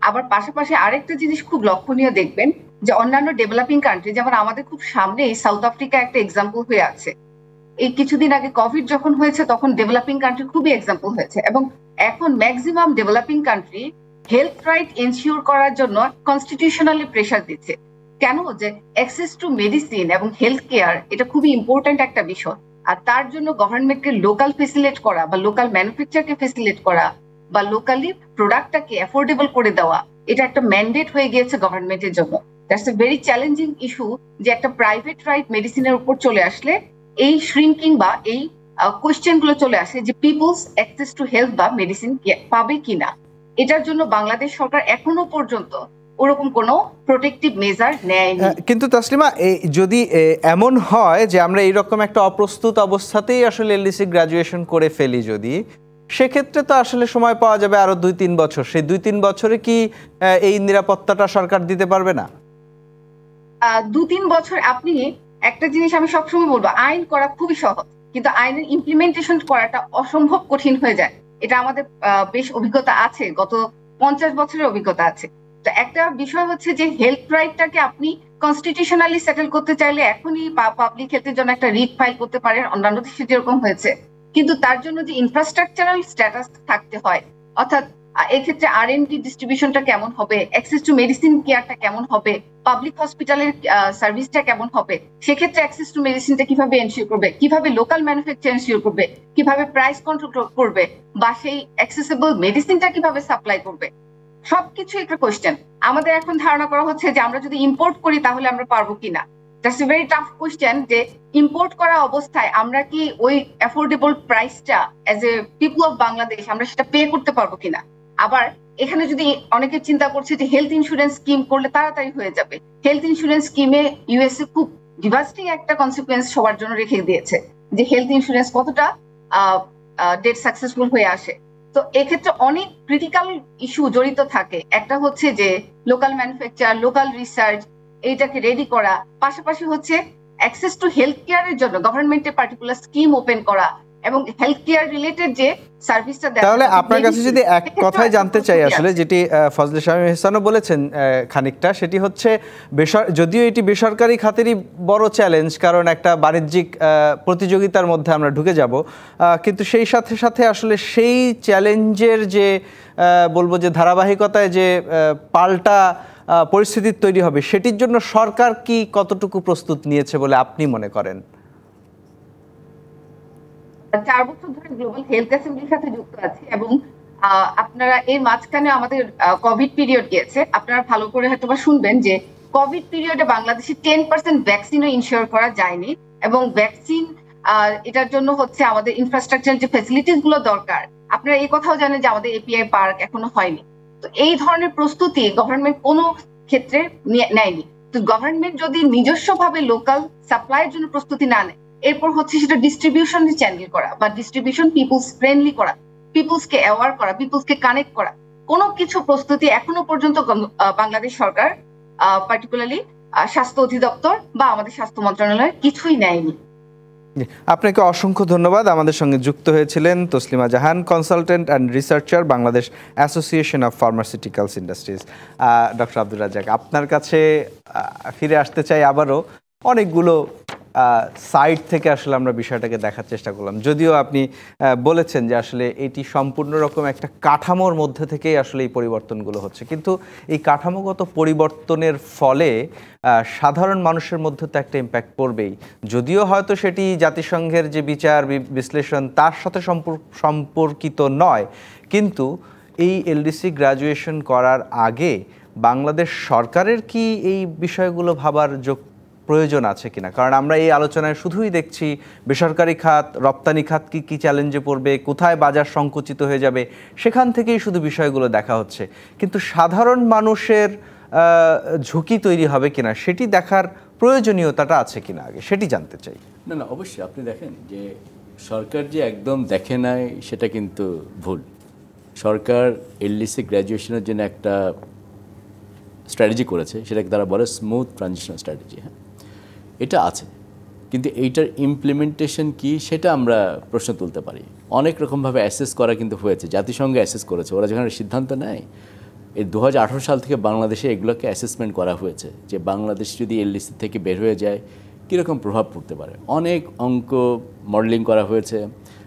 আবার পাশাপাশি আরেকটা জিনিস খুব লক্ষণীয় দেখবেন যে অন্যান্য ডেভেলপিং কান্ট্রি, যেমন আমাদের খুব সামনে সাউথ আফ্রিকা একটা এক্সাম্পল হয়ে আছে। এই কিছুদিন আগে কোভিড যখন হয়েছে তখন ডেভেলপিং কান্ট্রি খুবই এক্সাম্পল হয়েছে, এবং এখন maximum developing country health right ensure করার জন্য কনস্টিটিউশনালি প্রেশার দিচ্ছে। কেন? যে অ্যাক্সেস টু মেডিসিন এবং হেলথ কেয়ার এটা খুবই ইম্পর্ট্যান্ট একটা বিষয়, আর তার জন্য গভর্নমেন্টকে লোকাল ফেসিলিটেট করা বা লোকাল ম্যানুফ্যাকচারকে ফেসিলিটেট করা বা লোকালি প্রোডাক্টটাকে অ্যাফোর্ডেবল করে দেওয়া, এটা একটা ম্যান্ডেট হয়ে গিয়েছে গভর্নমেন্টের জন্য। That's a very challenging issue যে একটা প্রাইভেট রাইট মেডিসিনের উপর চলে আসলে এই শ্রিঙ্কিং বা এই কোয়েশ্চেন গুলো চলে আসে যে পিপলস অ্যাক্সেস টু হেলথ বা মেডিসিন পাবে কিনা। এটার জন্য বাংলাদেশ সরকার এখনো পর্যন্ত ওরকম কোনো প্রোটেক্টিভ মেজার নেয়নি। কিন্তু তাসলিমা, যদি এমন হয় যে আমরা এইরকম একটা অপ্রস্তুত অবস্থাতেই আসলে এলডিসি গ্রাজুয়েশন করে ফেলি, যদি সেক্ষেত্রে তো আসলে সময় পাওয়া যাবে আরো 2-3 বছর। সেই 2-3 বছরে কি এই নিরাপত্তাটা সরকার দিতে পারবে না? 2-3 বছর আপনি একটা জিনিস আমি সবসময় বলবো, আইন করা খুবই সহজ, কিন্তু আইনের ইমপ্লিমেন্টেশন করাটা অসম্ভব কঠিন হয়ে যায়। এটা আমাদের বেশ অভিজ্ঞতা আছে, গত 50 বছরের অভিজ্ঞতা আছে। তো একটা বিষয় হচ্ছে যে হেলথ রাইটটাকে আপনি কনস্টিটিউশনালি সেটেল করতে চাইলে এখনই পাবলিক হেলথের জন্য একটা রিট ফাইল করতে পারেন, অন্যান্য দেশে যেরকম হয়েছে। কিন্তু তার জন্য যে ইনফ্রাস্ট্রাকচারাল স্ট্যাটাস থাকতে হয়, অর্থাৎ এক্ষেত্রে আর&ডি ডিস্ট্রিবিউশনটা কেমন হবে, অ্যাক্সেস টু মেডিসিন কেয়ারটা কেমন হবে, পাবলিক হসপিটালের সার্ভিসটা কেমন হবে, সেক্ষেত্রে অ্যাক্সেস টু মেডিসিনটা কিভাবে এনশিওর করবে, কিভাবে লোকাল ম্যানুফ্যাকচার এনশিওর করবে, কিভাবে প্রাইস কন্ট্রোল করবে, বা সেই অ্যাক্সেসিবল মেডিসিনটা কিভাবে সাপ্লাই করবে, সবকিছু একটা কোয়েশ্চেন। আমাদের এখন ধারণা করা হচ্ছে যে আমরা যদি ইম্পোর্ট করি তাহলে আমরা পারবো কিনা। That's a very tough question, যে ইম্পোর্ট করা অবস্থায় আমরা কি ওই অ্যাফোর্ডেবল প্রাইসটা as a people of Bangladesh আমরা সেটা পে করতে পারবো কিনা। আবার এখানে যদি অনেকে চিন্তা করছে যে হেলথ ইন্স্যুরেন্স স্কিম করলে তাড়াতাড়ি হয়ে যাবে, হেলথ ইন্স্যুরেন্স স্কিমে ইউএসএ খুব ডিভাস্টিং একটা কনসিকুয়েন্স সবার জন্য রেখে দিয়েছে, যে হেলথ ইন্স্যুরেন্স কতটা ডেট সাকসেসফুল হয়ে আসে। তো এক্ষেত্রে অনেক ক্রিটিক্যাল ইস্যু জড়িত থাকে। একটা হচ্ছে যে লোকাল ম্যানুফ্যাকচার, লোকাল রিসার্চ, এইটাকে রেডি করা, পাশাপাশি হচ্ছে অ্যাক্সেস টু হেলথ কেয়ারের জন্য গভর্নমেন্টের পার্টিকুলার স্কিম ওপেন করা, এবং হেলথ কেয়ার রিলেটেড যে সার্ভিসটা দেওয়া। তাহলে আপনার কাছে যদি এক কথায় জানতে চাই, আসলে যেটি ফজলে শামীম এহসানও বলেছেন খানিকটা, সেটি হচ্ছে যদিও এটি বেসরকারি খাতেরই বড় চ্যালেঞ্জ, কারণ একটা বাণিজ্যিক প্রতিযোগিতার মধ্যে আমরা ঢুকে যাব, কিন্তু সেই সাথে সাথে আসলে সেই চ্যালেঞ্জের যে বলবো যে ধারাবাহিকতায় যে পাল্টা পরিস্থিতির তৈরি হবে, সেটির জন্য সরকার কি কতটুকু প্রস্তুত নিয়েছে বলে আপনি মনে করেন? 4 বছর ধরে গ্লোবাল হেলথ অ্যাসেম্বলির সাথে যুক্ত আছি, এবং আপনারা এর মাঝখানে আমাদের কোভিড পিরিয়ড গিয়েছে, আপনারা ভালো করে হয়তো বা শুনবেন যে কোভিড পিরিয়ডে বাংলাদেশে 10% ভ্যাকসিনও ইনশিওর করা যায়নি, এবং ভ্যাকসিন এটার জন্য হচ্ছে আমাদের ইনফ্রাস্ট্রাকচার যে ফ্যাসিলিটিস গুলো দরকার, আপনারা এই কথাও জানেন যে আমাদের এপিআই পার্ক এখনো হয়নি। তো এই ধরনের প্রস্তুতি গভর্নমেন্ট কোনো ক্ষেত্রে নেয়নি। তো গভর্নমেন্ট যদি নিজস্বভাবে লোকাল সাপ্লাইয়ের জন্য প্রস্তুতি না নেয়, এরপর হচ্ছে সেটা ডিস্ট্রিবিউশন চ্যানেল করা, বা ডিস্ট্রিবিউশন পিপলস ফ্রেন্ডলি করা, পিপলস কে অ্যাওয়ার করা, পিপলস কে কানেক্ট করা, কোনো কিছু প্রস্তুতি এখনো পর্যন্ত বাংলাদেশ সরকার, পার্টিকুলারলি স্বাস্থ্য অধিদপ্তর বা আমাদের স্বাস্থ্য মন্ত্রণালয় কিছুই নেয়নি। আপনাকে অসংখ্য ধন্যবাদ। আমাদের সঙ্গে যুক্ত হয়েছিলেন Taslima Jahan, consultant and researcher, Bangladesh association of pharmaceuticals industries. Doctor Abdur Razzaq, আপনার কাছে ফিরে আসতে চাই আবারও। অনেকগুলো সাইড থেকে আসলে আমরা বিষয়টাকে দেখার চেষ্টা করলাম, যদিও আপনি বলেছেন যে আসলে এটি সম্পূর্ণ রকম একটা কাঠামোর মধ্যে থেকেই আসলে এই পরিবর্তনগুলো হচ্ছে, কিন্তু এই কাঠামোগত পরিবর্তনের ফলে সাধারণ মানুষের মধ্যে তো একটা ইম্প্যাক্ট পড়বেই, যদিও হয়তো সেটি জাতিসংঘের যে বিচার বিশ্লেষণ তার সাথে সম্পর্কিত নয়, কিন্তু এই এলডিসি গ্র্যাজুয়েশন করার আগে বাংলাদেশ সরকারের কি এই বিষয়গুলো ভাবার প্রয়োজন আছে কিনা? কারণ আমরা এই আলোচনায় শুধুই দেখছি বেসরকারি খাত, রপ্তানি খাত কি চ্যালেঞ্জে পড়বে, কোথায় বাজার সংকুচিত হয়ে যাবে, সেখান থেকেই শুধু বিষয়গুলো দেখা হচ্ছে, কিন্তু সাধারণ মানুষের ঝুঁকি তৈরি হবে কিনা সেটি দেখার প্রয়োজনীয়তাটা আছে কিনা আগে সেটি জানতে চাই। না, অবশ্যই আপনি দেখেন যে সরকার যে একদম দেখে নাই সেটা কিন্তু ভুল। সরকার এলডিসি গ্র্যাজুয়েশনের জন্য একটা স্ট্র্যাটেজি করেছে, সেটাকে তারা বলে স্মুথ ট্রানজিশন স্ট্র্যাটেজি। হ্যাঁ, এটা আছে, কিন্তু এইটার ইমপ্লিমেন্টেশন কি সেটা আমরা প্রশ্ন তুলতে পারি। অনেক রকমভাবে অ্যাসেস করা কিন্তু হয়েছে, জাতিসংঘ অ্যাসেস করেছে, ওরা যেখানে সিদ্ধান্ত নেয় এই 2018 সাল থেকে বাংলাদেশে এগুলোকে অ্যাসেসমেন্ট করা হয়েছে যে বাংলাদেশ যদি এলডিসি থেকে বের হয়ে যায় কীরকম প্রভাব পড়তে পারে। অনেক অঙ্ক মডেলিং করা হয়েছে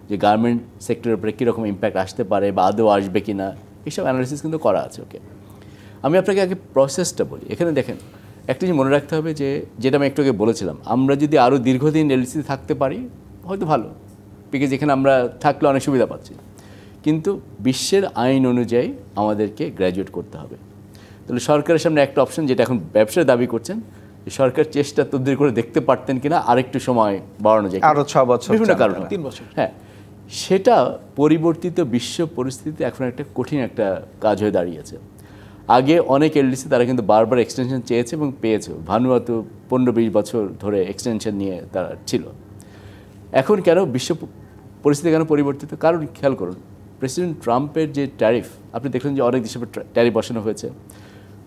যে গার্মেন্ট সেক্টরের উপরে কীরকম ইম্প্যাক্ট আসতে পারে বা আদৌ আসবে কি না, এইসব অ্যানালিসিস কিন্তু করা আছে। ওকে, আমি আপনাকে আগে প্রসেসটা বলি। এখানে দেখেন, একটা জিনিস মনে রাখতে হবে যে যেটা আমি একটু আগে বলেছিলাম, আমরা যদি আরও দীর্ঘদিন এলডিসি থাকতে পারি হয়তো ভালো, বিকজ এখানে আমরা থাকলে অনেক সুবিধা পাচ্ছি, কিন্তু বিশ্বের আইন অনুযায়ী আমাদেরকে গ্র্যাজুয়েট করতে হবে। তাহলে সরকারের সামনে একটা অপশন, যেটা এখন ব্যবসার দাবি করছেন, যে সরকার চেষ্টা তদবির করে দেখতে পারতেন কিনা আরেকটু সময় বাড়ানো যায়, আরও 6 বছর, বিভিন্ন কারণে 3 বছর। হ্যাঁ, সেটা পরিবর্তিত বিশ্ব পরিস্থিতিতে এখন একটা কঠিন একটা কাজ হয়ে দাঁড়িয়েছে। আগে অনেক এলডিসি তারা কিন্তু বারবার এক্সটেনশন চেয়েছে এবং পেয়েছে। ভানুয়াতু 15-20 বছর ধরে এক্সটেনশন নিয়ে তারা ছিল। এখন কেন বিশ্ব পরিস্থিতি কেন পরিবর্তিত? কারণ খেয়াল করুন, প্রেসিডেন্ট ট্রাম্পের যে ট্যারিফ, আপনি দেখলেন যে অনেক দেশের ট্যারিফ বসানো হয়েছে,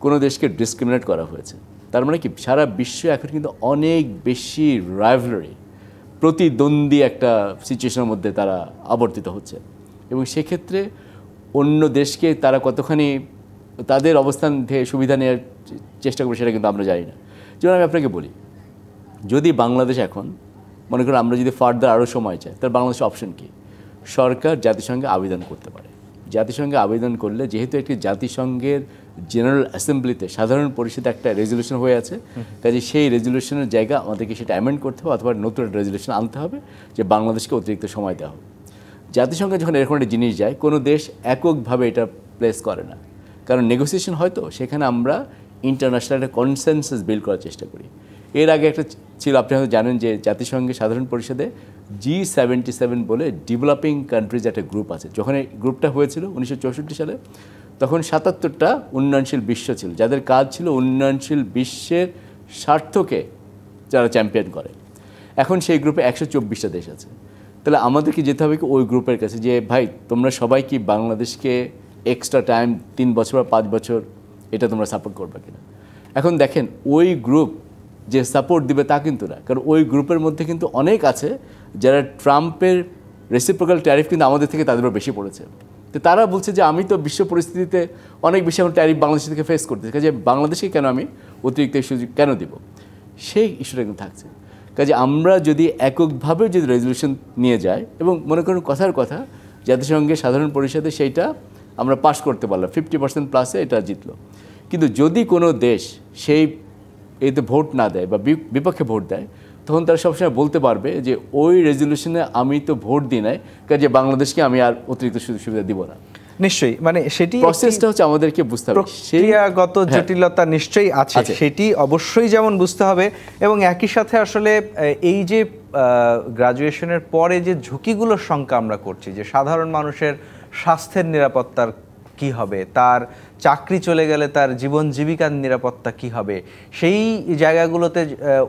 কোনো দেশকে ডিসক্রিমিনেট করা হয়েছে। তার মানে কি সারা বিশ্ব এখন কিন্তু অনেক বেশি রাইভালরি, প্রতিদ্বন্দ্বী একটা সিচুয়েশনের মধ্যে তারা আবর্তিত হচ্ছে, এবং সেক্ষেত্রে অন্য দেশকে তারা কতখানি তাদের অবস্থান থেকে সুবিধা নেওয়ার চেষ্টা করবে সেটা কিন্তু আমরা জানি না। যেমন আমি আপনাকে বলি, যদি বাংলাদেশ এখন মনে করেন আমরা যদি ফার্দার আরও সময় চাই, তাহলে বাংলাদেশের অপশন কী? সরকার জাতিসংঘে আবেদন করতে পারে। জাতিসংঘে আবেদন করলে যেহেতু একটি জাতিসংঘের জেনারেল অ্যাসেম্বলিতে সাধারণ পরিষদে একটা রেজলিউশন হয়ে আছে, কাজে সেই রেজলিউশনের জায়গা আমাদেরকে সেটা অ্যামেন্ড করতে হবে অথবা নতুন একটা রেজলিউশন আনতে হবে যে বাংলাদেশকে অতিরিক্ত সময় দেওয়া হবে। জাতিসংঘে যখন এরকম একটা জিনিস যায়, কোনো দেশ এককভাবে এটা প্লেস করে না, কারণ নেগোসিয়েশন হয়তো সেখানে আমরা ইন্টারন্যাশনাল একটা কনসেনসাস বিল্ড করার চেষ্টা করি। এর আগে একটা ছিল, আপনি হয়তো জানেন যে জাতিসংঘের সাধারণ পরিষদে G77 বলে ডেভেলপিং কান্ট্রিজ একটা গ্রুপ আছে। যখন এই গ্রুপটা হয়েছিল 1964 সালে, তখন 77টা উন্নয়নশীল বিশ্ব ছিল, যাদের কাজ ছিল উন্নয়নশীল বিশ্বের স্বার্থকে যারা চ্যাম্পিয়ন করে। এখন সেই গ্রুপে 124টা দেশ আছে। তাহলে আমাদেরকে যেতে হবে কি ওই গ্রুপের কাছে যে ভাই তোমরা সবাই কি বাংলাদেশকে এক্সট্রা টাইম 3 বছর বা 5 বছর এটা তোমরা সাপোর্ট করবে কিনা? এখন দেখেন ওই গ্রুপ যে সাপোর্ট দিবে তা কিন্তু না, কারণ ওই গ্রুপের মধ্যে কিন্তু অনেক আছে যারা ট্রাম্পের রেসিপ্রোকাল ট্যারিফ কিন্তু আমাদের থেকে তাদেরও বেশি পড়েছে। তো তারা বলছে যে আমি তো বিশ্ব পরিস্থিতিতে অনেক বেশি এখন ট্যারিফ বাংলাদেশ থেকে ফেস করতেছি, কাজে বাংলাদেশকে কেন আমি অতিরিক্ত সুযোগ কেন দিব, সেই ইস্যুটা কিন্তু থাকছে। কাজে আমরা যদি এককভাবে যদি রেজলিউশন নিয়ে যাই এবং মনে করুন কথার কথা জাতিসংঘের সাধারণ পরিষদে সেইটা আমরা পাস করতে পারলাম, 50% প্লাসে এটা জিতলো, কিন্তু যদি কোনো দেশ সেই এতে ভোট না দেয় বা বিপক্ষে ভোট দেয়, তখন তারা সবসময় বলতে পারবে যে ওই রেজলিউশনে আমি তো ভোট দিই নাই, কাজে বাংলাদেশকে আমি আর অতিরিক্ত সুযোগ সুবিধা দিব না। নিশ্চয়ই, মানে সেটি প্রসেসটা হচ্ছে আমাদেরকে বুঝতে হবে, প্রক্রিয়াগত জটিলতা নিশ্চয়ই আছে, সেটি অবশ্যই যেমন বুঝতে হবে। এবং একই সাথে আসলে এই যে গ্রাজুয়েশনের পরে যে ঝুঁকিগুলোর শঙ্কা আমরা করছি, যে সাধারণ মানুষের স্বাস্থ্যের নিরাপত্তার কি হবে, তার চাকরি চলে গেলে তার জীবন জীবিকার নিরাপত্তা কি হবে, সেই জায়গাগুলোতে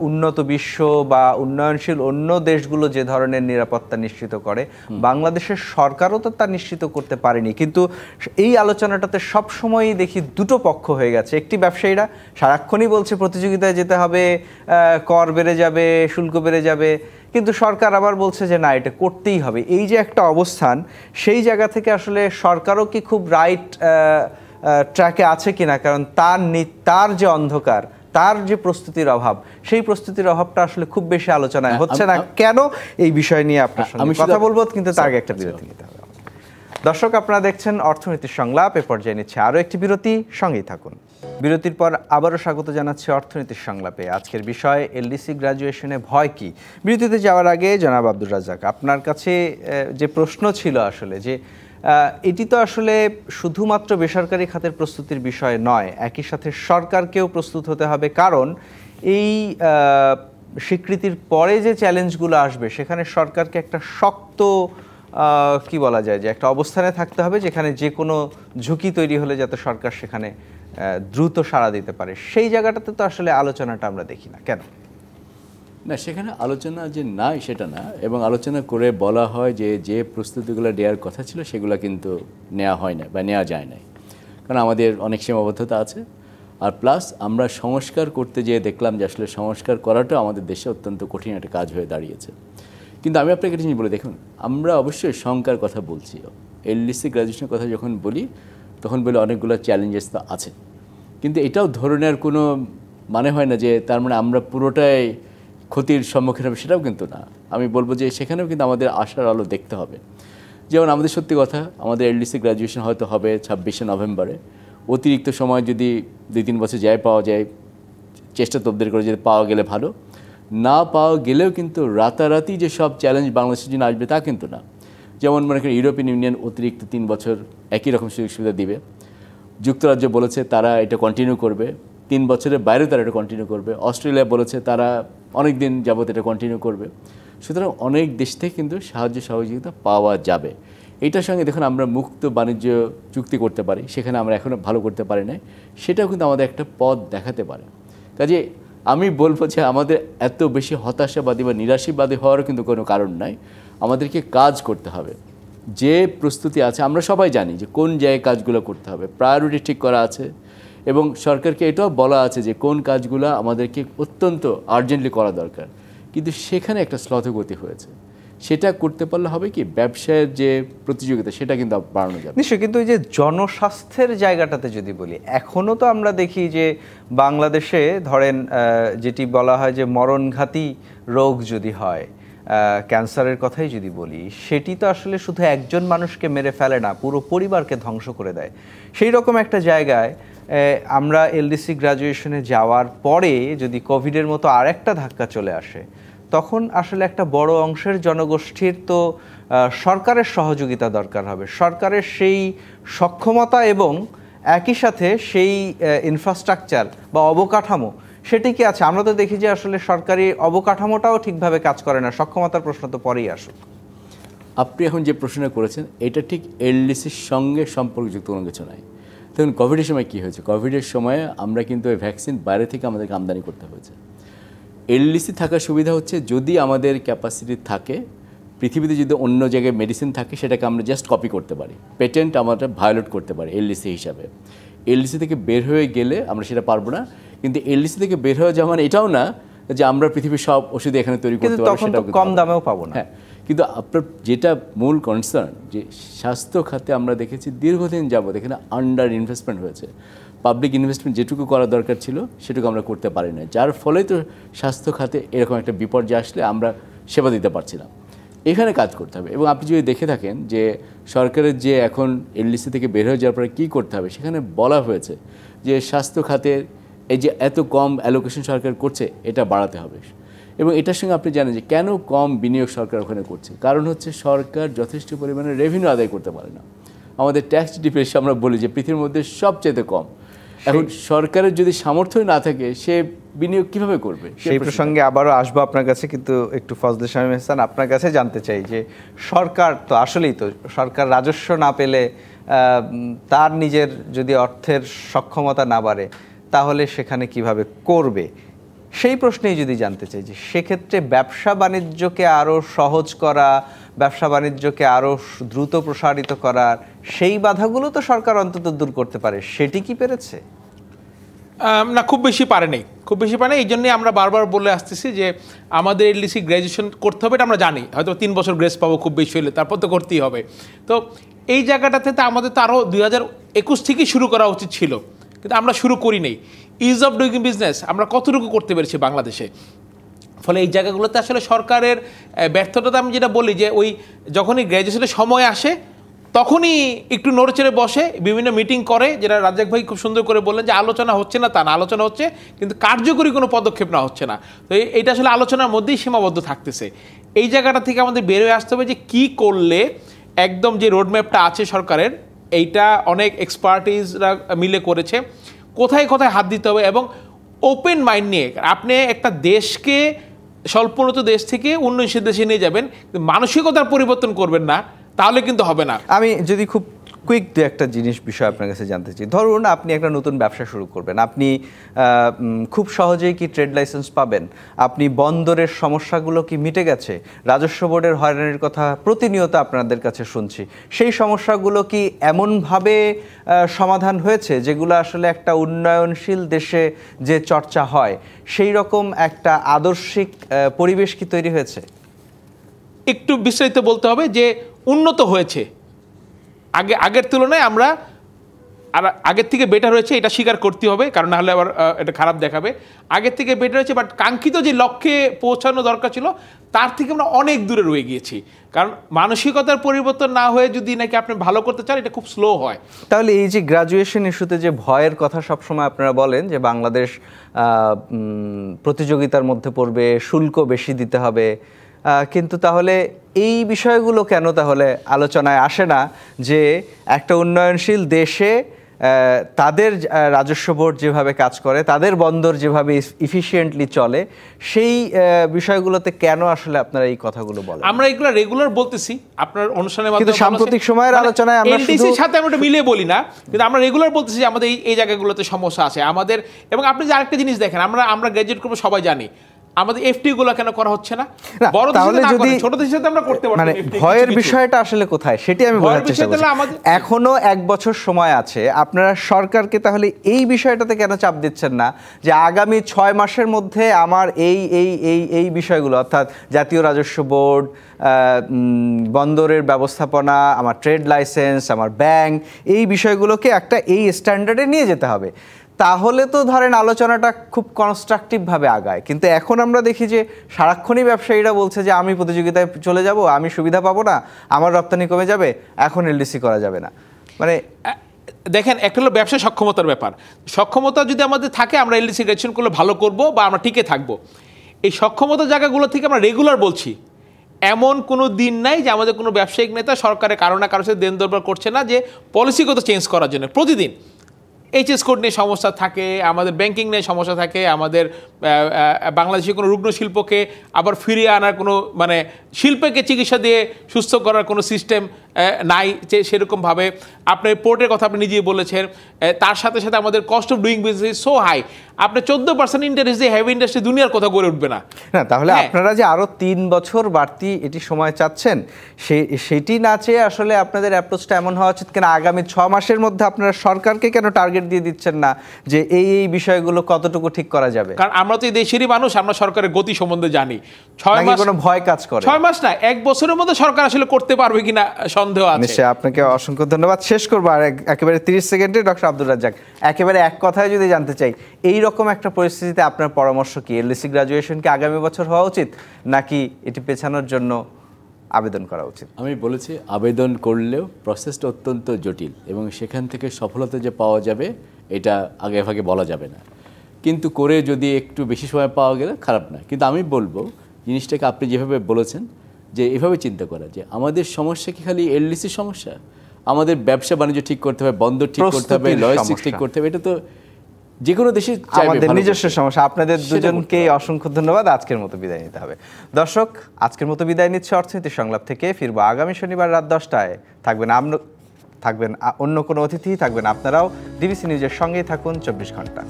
উন্নত বিশ্ব বা উন্নয়নশীল অন্য দেশগুলো যে ধরনের নিরাপত্তা নিশ্চিত করে, বাংলাদেশের সরকারও তো তা নিশ্চিত করতে পারেনি। কিন্তু এই আলোচনাটাতে সবসময়ই দেখি দুটো পক্ষ হয়ে গেছে। একটি ব্যবসায়ীরা সারাক্ষণই বলছে প্রতিযোগিতায় যেতে হবে, কর বেড়ে যাবে, শুল্ক বেড়ে যাবে, কিন্তু সরকার আবার বলছে যে না, এটা করতেই হবে। এই যে একটা অবস্থান, সেই জায়গা থেকে আসলে সরকারও কি খুব রাইট ট্র্যাকে আছে কিনা, কারণ তার যে অন্ধকার, তার যে প্রস্তুতির অভাব, সেই প্রস্তুতির অভাবটা আসলে খুব বেশি আলোচনায় হচ্ছে না কেন, এই বিষয় নিয়ে আপনার সঙ্গে কথা বলবো, কিন্তু তার আগে একটা বিরতি নিতে হবে। দর্শক, আপনারা দেখছেন অর্থনীতির সংলাপ, এ পর্যায়ে নিচ্ছে আরও একটি বিরতি, সঙ্গেই থাকুন। বিরতির পর আবারও স্বাগত জানাচ্ছি অর্থনীতির সংলাপে। আজকের বিষয় এলডিসি গ্র্যাজুয়েশনে ভয় কি। বিরতিতে যাওয়ার আগে জনাব আব্দুর রাজ্জাক, আপনার কাছে যে প্রশ্ন ছিল আসলে, যে এটি তো আসলে শুধুমাত্র বেসরকারি খাতের প্রস্তুতির বিষয় নয়, একই সাথে সরকারকেও প্রস্তুত হতে হবে, কারণ এই স্বীকৃতির পরে যে চ্যালেঞ্জগুলো আসবে সেখানে সরকারকে একটা শক্ত কি বলা যায়, যে একটা অবস্থানে থাকতে হবে যেখানে যে কোনো ঝুঁকি তৈরি হলে যাতে সরকার সেখানে দ্রুত সাড়া দিতে পারে। সেই জায়গাটাতে তো আসলে আলোচনাটা আমরা দেখি না কেন? না, সেখানে আলোচনা যে নাই সেটা না, এবং আলোচনা করে বলা হয় যে যে প্রস্তুতিগুলো নেওয়ার কথা ছিল সেগুলো কিন্তু নেওয়া হয় না বা নেওয়া যায় নাই, কারণ আমাদের অনেক সীমাবদ্ধতা আছে। আর প্লাস আমরা সংস্কার করতে যেয়ে দেখলাম যে আসলে সংস্কার করাটা আমাদের দেশে অত্যন্ত কঠিন একটা কাজ হয়ে দাঁড়িয়েছে। কিন্তু আমি আপনাকে একটা জিনিস বলে দেখুন, আমরা অবশ্যই শঙ্কার কথা বলছি, এলডিসি গ্র্যাজুয়েশনের কথা যখন বলি তখন বলে অনেকগুলো চ্যালেঞ্জেস তো আছে, কিন্তু এটাও ধরে নেওয়ার কোনো মানে হয় না যে তার মানে আমরা পুরোটাই ক্ষতির সম্মুখীন হবে, সেটাও কিন্তু না। আমি বলবো যে সেখানেও কিন্তু আমাদের আশার আলো দেখতে হবে। যেমন আমাদের সত্যি কথা, আমাদের এলডিসি গ্র্যাজুয়েশন হয়তো হবে 26শে নভেম্বরে। অতিরিক্ত সময় যদি 2-3 বছর পাওয়া যায়, চেষ্টা তবদের করে যদি পাওয়া গেলে ভালো, না পাওয়া গেলেও কিন্তু রাতারাতি যে সব চ্যালেঞ্জ বাংলাদেশের জন্য আসবে তা কিন্তু না। যেমন মনে করেন ইউরোপিয়ান ইউনিয়ন অতিরিক্ত 3 বছর একই রকম সুযোগ সুবিধা দিবে, যুক্তরাজ্য বলেছে তারা এটা কন্টিনিউ করবে, 3 বছরের বাইরে তারা এটা কন্টিনিউ করবে, অস্ট্রেলিয়া বলেছে তারা অনেক দিন যাবত এটা কন্টিনিউ করবে। সুতরাং অনেক দেশ থেকে কিন্তু সাহায্য সহযোগিতা পাওয়া যাবে। এটার সঙ্গে দেখুন আমরা মুক্ত বাণিজ্য চুক্তি করতে পারি, সেখানে আমরা এখনও ভালো করতে পারি না, সেটাও কিন্তু আমাদের একটা পথ দেখাতে পারে। কাজে আমি বলবো যে আমাদের এত বেশি হতাশাবাদী বা নিরাশাবাদী হওয়ারও কিন্তু কোনো কারণ নাই। আমাদেরকে কাজ করতে হবে, যে প্রস্তুতি আছে আমরা সবাই জানি যে কোন জায়গায় কাজগুলো করতে হবে, প্রায়োরিটি ঠিক করা আছে এবং সরকারকে এটাও বলা আছে যে কোন কাজগুলো আমাদেরকে অত্যন্ত আর্জেন্টলি করা দরকার, কিন্তু সেখানে একটা শ্লথগতি হয়েছে। সেটা করতে পারলে হবে কি, ব্যবসায়ের যে প্রতিযোগিতা সেটা কিন্তু বাড়ানো যাবে নিশ্চয়ই। কিন্তু এই যে জনস্বাস্থ্যের জায়গাটাতে যদি বলি, এখনও তো আমরা দেখি যে বাংলাদেশে ধরেন যেটি বলা হয় যে মরণঘাতী রোগ যদি হয়, ক্যান্সারের কথাই যদি বলি, সেটি তো আসলে শুধু একজন মানুষকে মেরে ফেলে না, পুরো পরিবারকে ধ্বংস করে দেয়। সেই রকম একটা জায়গায় আমরা এলডিসি গ্র্যাজুয়েশনে যাওয়ার পরে যদি কোভিডের মতো আরেকটা ধাক্কা চলে আসে, তখন আসলে একটা বড় অংশের জনগোষ্ঠীর তো সরকারের সহযোগিতা দরকার হবে, সরকারের সেই সক্ষমতা এবং একই সাথে সেই ইনফ্রাস্ট্রাকচার বা অবকাঠামো সেটি কি আছে? আমরা তো দেখি যে আসলে সরকারি অবকাঠামোটাও ঠিকভাবে কাজ করে না, সক্ষমতার প্রশ্ন তো পরেই আসুক। আপনি এখন যে প্রশ্নটা করেছেন এটা ঠিক এলডিসির সঙ্গে সম্পর্কযুক্ত কোনো কিছু নাই। দেখুন কোভিডের সময় কী হয়েছে, কোভিডের সময় আমরা কিন্তু ওই ভ্যাকসিন বাইরে থেকে আমাদেরকে আমদানি করতে হয়েছে। এলডিসি থাকার সুবিধা হচ্ছে যদি আমাদের ক্যাপাসিটি থাকে, পৃথিবীতে যদি অন্য জায়গায় মেডিসিন থাকে সেটাকে আমরা জাস্ট কপি করতে পারি, পেটেন্ট আমরা ভায়োলেট করতে পারি এলডিসি হিসাবে। এলডিসি থেকে বের হয়ে গেলে আমরা সেটা পারবো না, কিন্তু এলডিসি থেকে বের হয়ে যাওয়া মানে এটাও না যে আমরা পৃথিবীর সব ওষুধ এখানে তৈরি করতে পারবো, সেটাও কম দামেও পাবো না। হ্যাঁ, কিন্তু আপনার যেটা মূল কনসার্ন যে স্বাস্থ্য খাতে আমরা দেখেছি দীর্ঘদিন যাবত এখানে আন্ডার ইনভেস্টমেন্ট হয়েছে। পাবলিক ইনভেস্টমেন্ট যেটুকু করা দরকার ছিল সেটুকু আমরা করতে পারি না, যার ফলে তো স্বাস্থ্য খাতে এরকম একটা বিপর্যয় আসলে আমরা সেবা দিতে পারছি না। এখানে কাজ করতে হবে। এবং আপনি যদি দেখে থাকেন যে সরকারের যে এখন এলডিসি থেকে বের হয়ে যাওয়ার পরে কী করতে হবে, সেখানে বলা হয়েছে যে স্বাস্থ্য খাতের এই যে এত কম অ্যালোকেশন সরকার করছে এটা বাড়াতে হবে। এবং এটার সঙ্গে আপনি জানেন যে কেন কম বিনিয়োগ সরকার ওখানে করছে, কারণ হচ্ছে সরকার যথেষ্ট পরিমাণে রেভিনিউ আদায় করতে পারে না। আমাদের ট্যাক্স ডিফারেন্স আমরা বলি যে পৃথিবীর মধ্যে সবচেয়ে কম। এখন সরকারের যদি সামর্থ্যই না থাকে সে বিনিয়োগ কিভাবে করবে? সেই প্রসঙ্গে আবারও আসবো আপনার কাছে, কিন্তু একটু ফজলে শামীম এহসান আপনার কাছে জানতে চাই যে সরকার তো আসলেই তো সরকার রাজস্ব না পেলে, তার নিজের যদি অর্থের সক্ষমতা না বাড়ে তাহলে সেখানে কিভাবে করবে, সেই প্রশ্নেই যদি জানতে চাই যে সেক্ষেত্রে ব্যবসা বাণিজ্যকে আরও সহজ করা, ব্যবসা বাণিজ্যকে আরও দ্রুত প্রসারিত করার সেই বাধাগুলো তো সরকার অন্তত দূর করতে পারে, সেটি কি পেরেছে? না, খুব বেশি পারেনি, খুব বেশি পারেনি। এই জন্যই আমরা বারবার বলে আসতেছি যে আমাদের এলডিসি গ্র্যাজুয়েশন করতে হবে, এটা আমরা জানি, হয়তো 3 বছর গ্রেস পাবো খুব বেশি হলে, তারপর তো করতেই হবে। তো এই জায়গাটাতে তো আমাদের তো আরও 2021 থেকেই শুরু করা উচিত ছিল, কিন্তু আমরা শুরু করি নেই। ইজ অফ ডুইং বিজনেস আমরা কতটুকু করতে পেরেছি বাংলাদেশে? ফলে এই জায়গাগুলোতে আসলে সরকারের ব্যর্থতা আমি যেটা বলি যে ওই যখনই গ্র্যাজুয়েশনের সময় আসে তখনই একটু নড়েচড়ে বসে, বিভিন্ন মিটিং করে, যেটা রাজ্জাক ভাই খুব সুন্দর করে বললেন যে আলোচনা হচ্ছে না তা না, আলোচনা হচ্ছে কিন্তু কার্যকরী কোনো পদক্ষেপ না হচ্ছে না। তো এইটা আসলে আলোচনার মধ্যেই সীমাবদ্ধ থাকতেছে। এই জায়গাটা থেকে আমাদের বের হয়ে আসতে হবে যে কী করলে একদম যে রোডম্যাপটা আছে সরকারের, এইটা অনেক এক্সপার্টিসরা মিলে করেছে, কোথায় কোথায় হাত দিতে হবে এবং ওপেন মাইন্ড নিয়ে আপনি একটা দেশকে স্বল্পোন্নত দেশ থেকে উন্নয়নশীল দেশে নিয়ে যাবেন, মানসিকতার পরিবর্তন করবেন না, তাহলে কিন্তু হবে না। আমি যদি খুব কুইক দু একটা বিষয় আপনার কাছে জানতে চাই। ধরুন আপনি একটা নতুন ব্যবসা শুরু করবেন, আপনি খুব সহজেই কি ট্রেড লাইসেন্স পাবেন? আপনি বন্দরের সমস্যাগুলো কি মিটে গেছে? রাজস্ব বোর্ডের হয়রানির কথা প্রতিনিয়ত আপনাদের কাছে শুনছি, সেই সমস্যাগুলো কি এমনভাবে সমাধান হয়েছে যেগুলো আসলে একটা উন্নয়নশীল দেশে যে চর্চা হয় সেই রকম একটা আদর্শিক পরিবেশ কি তৈরি হয়েছে? একটু বিস্তারিত বলতে হবে যে উন্নত হয়েছে, আগের তুলনায় আমরা আর আগের থেকে বেটার হয়েছে, এটা স্বীকার করতে হবে, কারণ নাহলে আবার এটা খারাপ দেখাবে। আগের থেকে বেটার হয়েছে, বাট কাঙ্ক্ষিত যে লক্ষ্যে পৌঁছানো দরকার ছিল তার থেকে আমরা অনেক দূরে রয়ে গিয়েছি। কারণ মানসিকতার পরিবর্তন না হয়ে যদি নাকি আপনি ভালো করতে চান, এটা খুব স্লো হয়। তাহলে এই যে গ্র্যাজুয়েশন ইস্যুতে যে ভয়ের কথা সবসময় আপনারা বলেন যে বাংলাদেশ প্রতিযোগিতার মধ্যে পড়বে, শুল্ক বেশি দিতে হবে, কিন্তু তাহলে এই বিষয়গুলো কেন তাহলে আলোচনায় আসে না যে একটা উন্নয়নশীল দেশে তাদের রাজস্ব বোর্ড যেভাবে কাজ করে, তাদের বন্দর যেভাবে ইফিশিয়েন্টলি চলে, সেই বিষয়গুলোতে কেন আসলে আপনারা এই কথাগুলো বলেন? আমরা এগুলো রেগুলার বলতেছি আপনার অনুষ্ঠানের মাধ্যমে, কিন্তু সাম্প্রতিক সময়ের আলোচনায় আমরা শুধু এলডিসির সাথে আমরা মিলিয়ে বলি না, কিন্তু আমরা রেগুলার বলতেছি যে আমাদের এই জায়গাগুলোতে সমস্যা আছে আমাদের। এবং আপনি যে আরেকটা জিনিস দেখেন, আমরা গ্র্যাজুয়েট করবো সবাই জানি, আমাদের এফটি গুলো কেন করা হচ্ছে না? বড় দেশের সাথে না, ছোট দেশের সাথে আমরা করতে পারবো। মানে ভয়ের বিষয়টা আসলে কোথায় সেটি আমি বোঝার চেষ্টা করছি। এখনো 1 বছর সময় আছে, আপনারা সরকারকে তাহলে এই বিষয়টাতে কেন চাপ দিচ্ছেন না যে আগামী 6 মাসের মধ্যে আমার এই বিষয়গুলো, অর্থাৎ জাতীয় রাজস্ব বোর্ড, বন্দরের ব্যবস্থাপনা, আমার ট্রেড লাইসেন্স, আমার ব্যাংক, এই বিষয়গুলোকে একটা এই স্ট্যান্ডার্ডে নিয়ে যেতে হবে, তাহলে তো ধরেন আলোচনাটা খুব কনস্ট্রাকটিভভাবে আগায়। কিন্তু এখন আমরা দেখি যে সারাক্ষণই ব্যবসায়ীরা বলছে যে আমি প্রতিযোগিতায় চলে যাব, আমি সুবিধা পাবো না, আমার রপ্তানি কমে যাবে, এখন এলডিসি করা যাবে না। মানে দেখেন, একটা হলো ব্যবসা সক্ষমতার ব্যাপার। সক্ষমতা যদি আমাদের থাকে, আমরা এলডিসি গ্র্যাজুয়েশন করলে ভালো করব বা আমরা টিকে থাকবো। এই সক্ষমতার জায়গাগুলো থেকে আমরা রেগুলার বলছি, এমন কোনো দিন নাই যে আমাদের কোনো ব্যবসায়িক নেতা সরকারের কারো না কারোর সাথে দেন দরবার করছে না যে পলিসিগত চেঞ্জ করার জন্য। প্রতিদিন এইচএস কোড নিয়ে সমস্যা থাকে, আমাদের ব্যাংকিং নিয়ে সমস্যা থাকে, আমাদের বাংলাদেশে কোনো রুগ্ন শিল্পকে আবার ফিরিয়ে আনার কোনো, মানে শিল্পকে চিকিৎসা দিয়ে সুস্থ করার কোনো সিস্টেম নাই সেরকমভাবে। আপনার পোর্টের কথা আপনি নিজেই বলেছেন, তার সাথে সাথে আমাদের cost of doing business so high. আপনি 14% ইন্টারেস্ট দিয়ে হেভি ইন্ডাস্ট্রি দুনিয়ার কথা গড়ে উঠবে না। তাহলে আপনারা যে আরো 3 বছর বাড়তি এটি সময় চাচ্ছেন, সেটি না চেয়ে আসলে আপনাদের অ্যাপ্রোচটা এমন হওয়া উচিত কেন আগামী 6 মাসের মধ্যে আপনারা সরকারকে কেন টার্গেট দিয়ে দিচ্ছেন না যে এই বিষয়গুলো কতটুকু ঠিক করা যাবে? কারণ আমরা তো এই দেশেরই মানুষ, আমরা সরকারের গতি সম্বন্ধে জানি। 6 মাস কোনো ভয় কাজ করে? 6 মাস না, 1 বছরের মধ্যে সরকার আসলে করতে পারবে কিনা সন্দেহ আছে। নিশ্চয়ই। আপনাকে অসংখ্য ধন্যবাদ। শেষ করবো আর একেবারে 30 সেকেন্ডে ডক্টর আব্দুর রাজ্জাক, একেবারে এক কথায় যদি জানতে চাই, এই রকম একটা পরিস্থিতিতে আপনার পরামর্শ কি? এলডিসি গ্র্যাজুয়েশন কি আগামী বছর হওয়া উচিত, নাকি এটি পেছানোর জন্য আবেদন করা উচিত? আমি বলেছি, আবেদন করলেও প্রসেসটা অত্যন্ত জটিল এবং সেখান থেকে সফলতা যে পাওয়া যাবে এটা আগে ভাগে বলা যাবে না। কিন্তু করে যদি একটু বেশি সময় পাওয়া গেলে খারাপ না। কিন্তু আমি বলবো জিনিসটাকে আপনি যেভাবে বলেছেন যে এভাবে চিন্তা করা, যে আমাদের সমস্যা কি খালি এলডিসির সমস্যা? আমাদের ব্যবসা বাণিজ্য ঠিক করতে হবে, বন্দর ঠিক করতে হবে, লজিস্টিক্স ঠিক করতে হবে। এটা তো যে কোনো দেশে আমাদের নিজস্ব সমস্যা। আপনাদের দুজনকেই অসংখ্য ধন্যবাদ। আজকের মতো বিদায় নিতে হবে। দর্শক, আজকের মতো বিদায় নিচ্ছে অর্থনীতি সংলাপ থেকে। ফিরবো আগামী শনিবার রাত 10টায়। থাকবেন অন্য কোনো অতিথি, থাকবেন আপনারাও। ডিবিসি নিউজের সঙ্গেই থাকুন 24 ঘন্টা।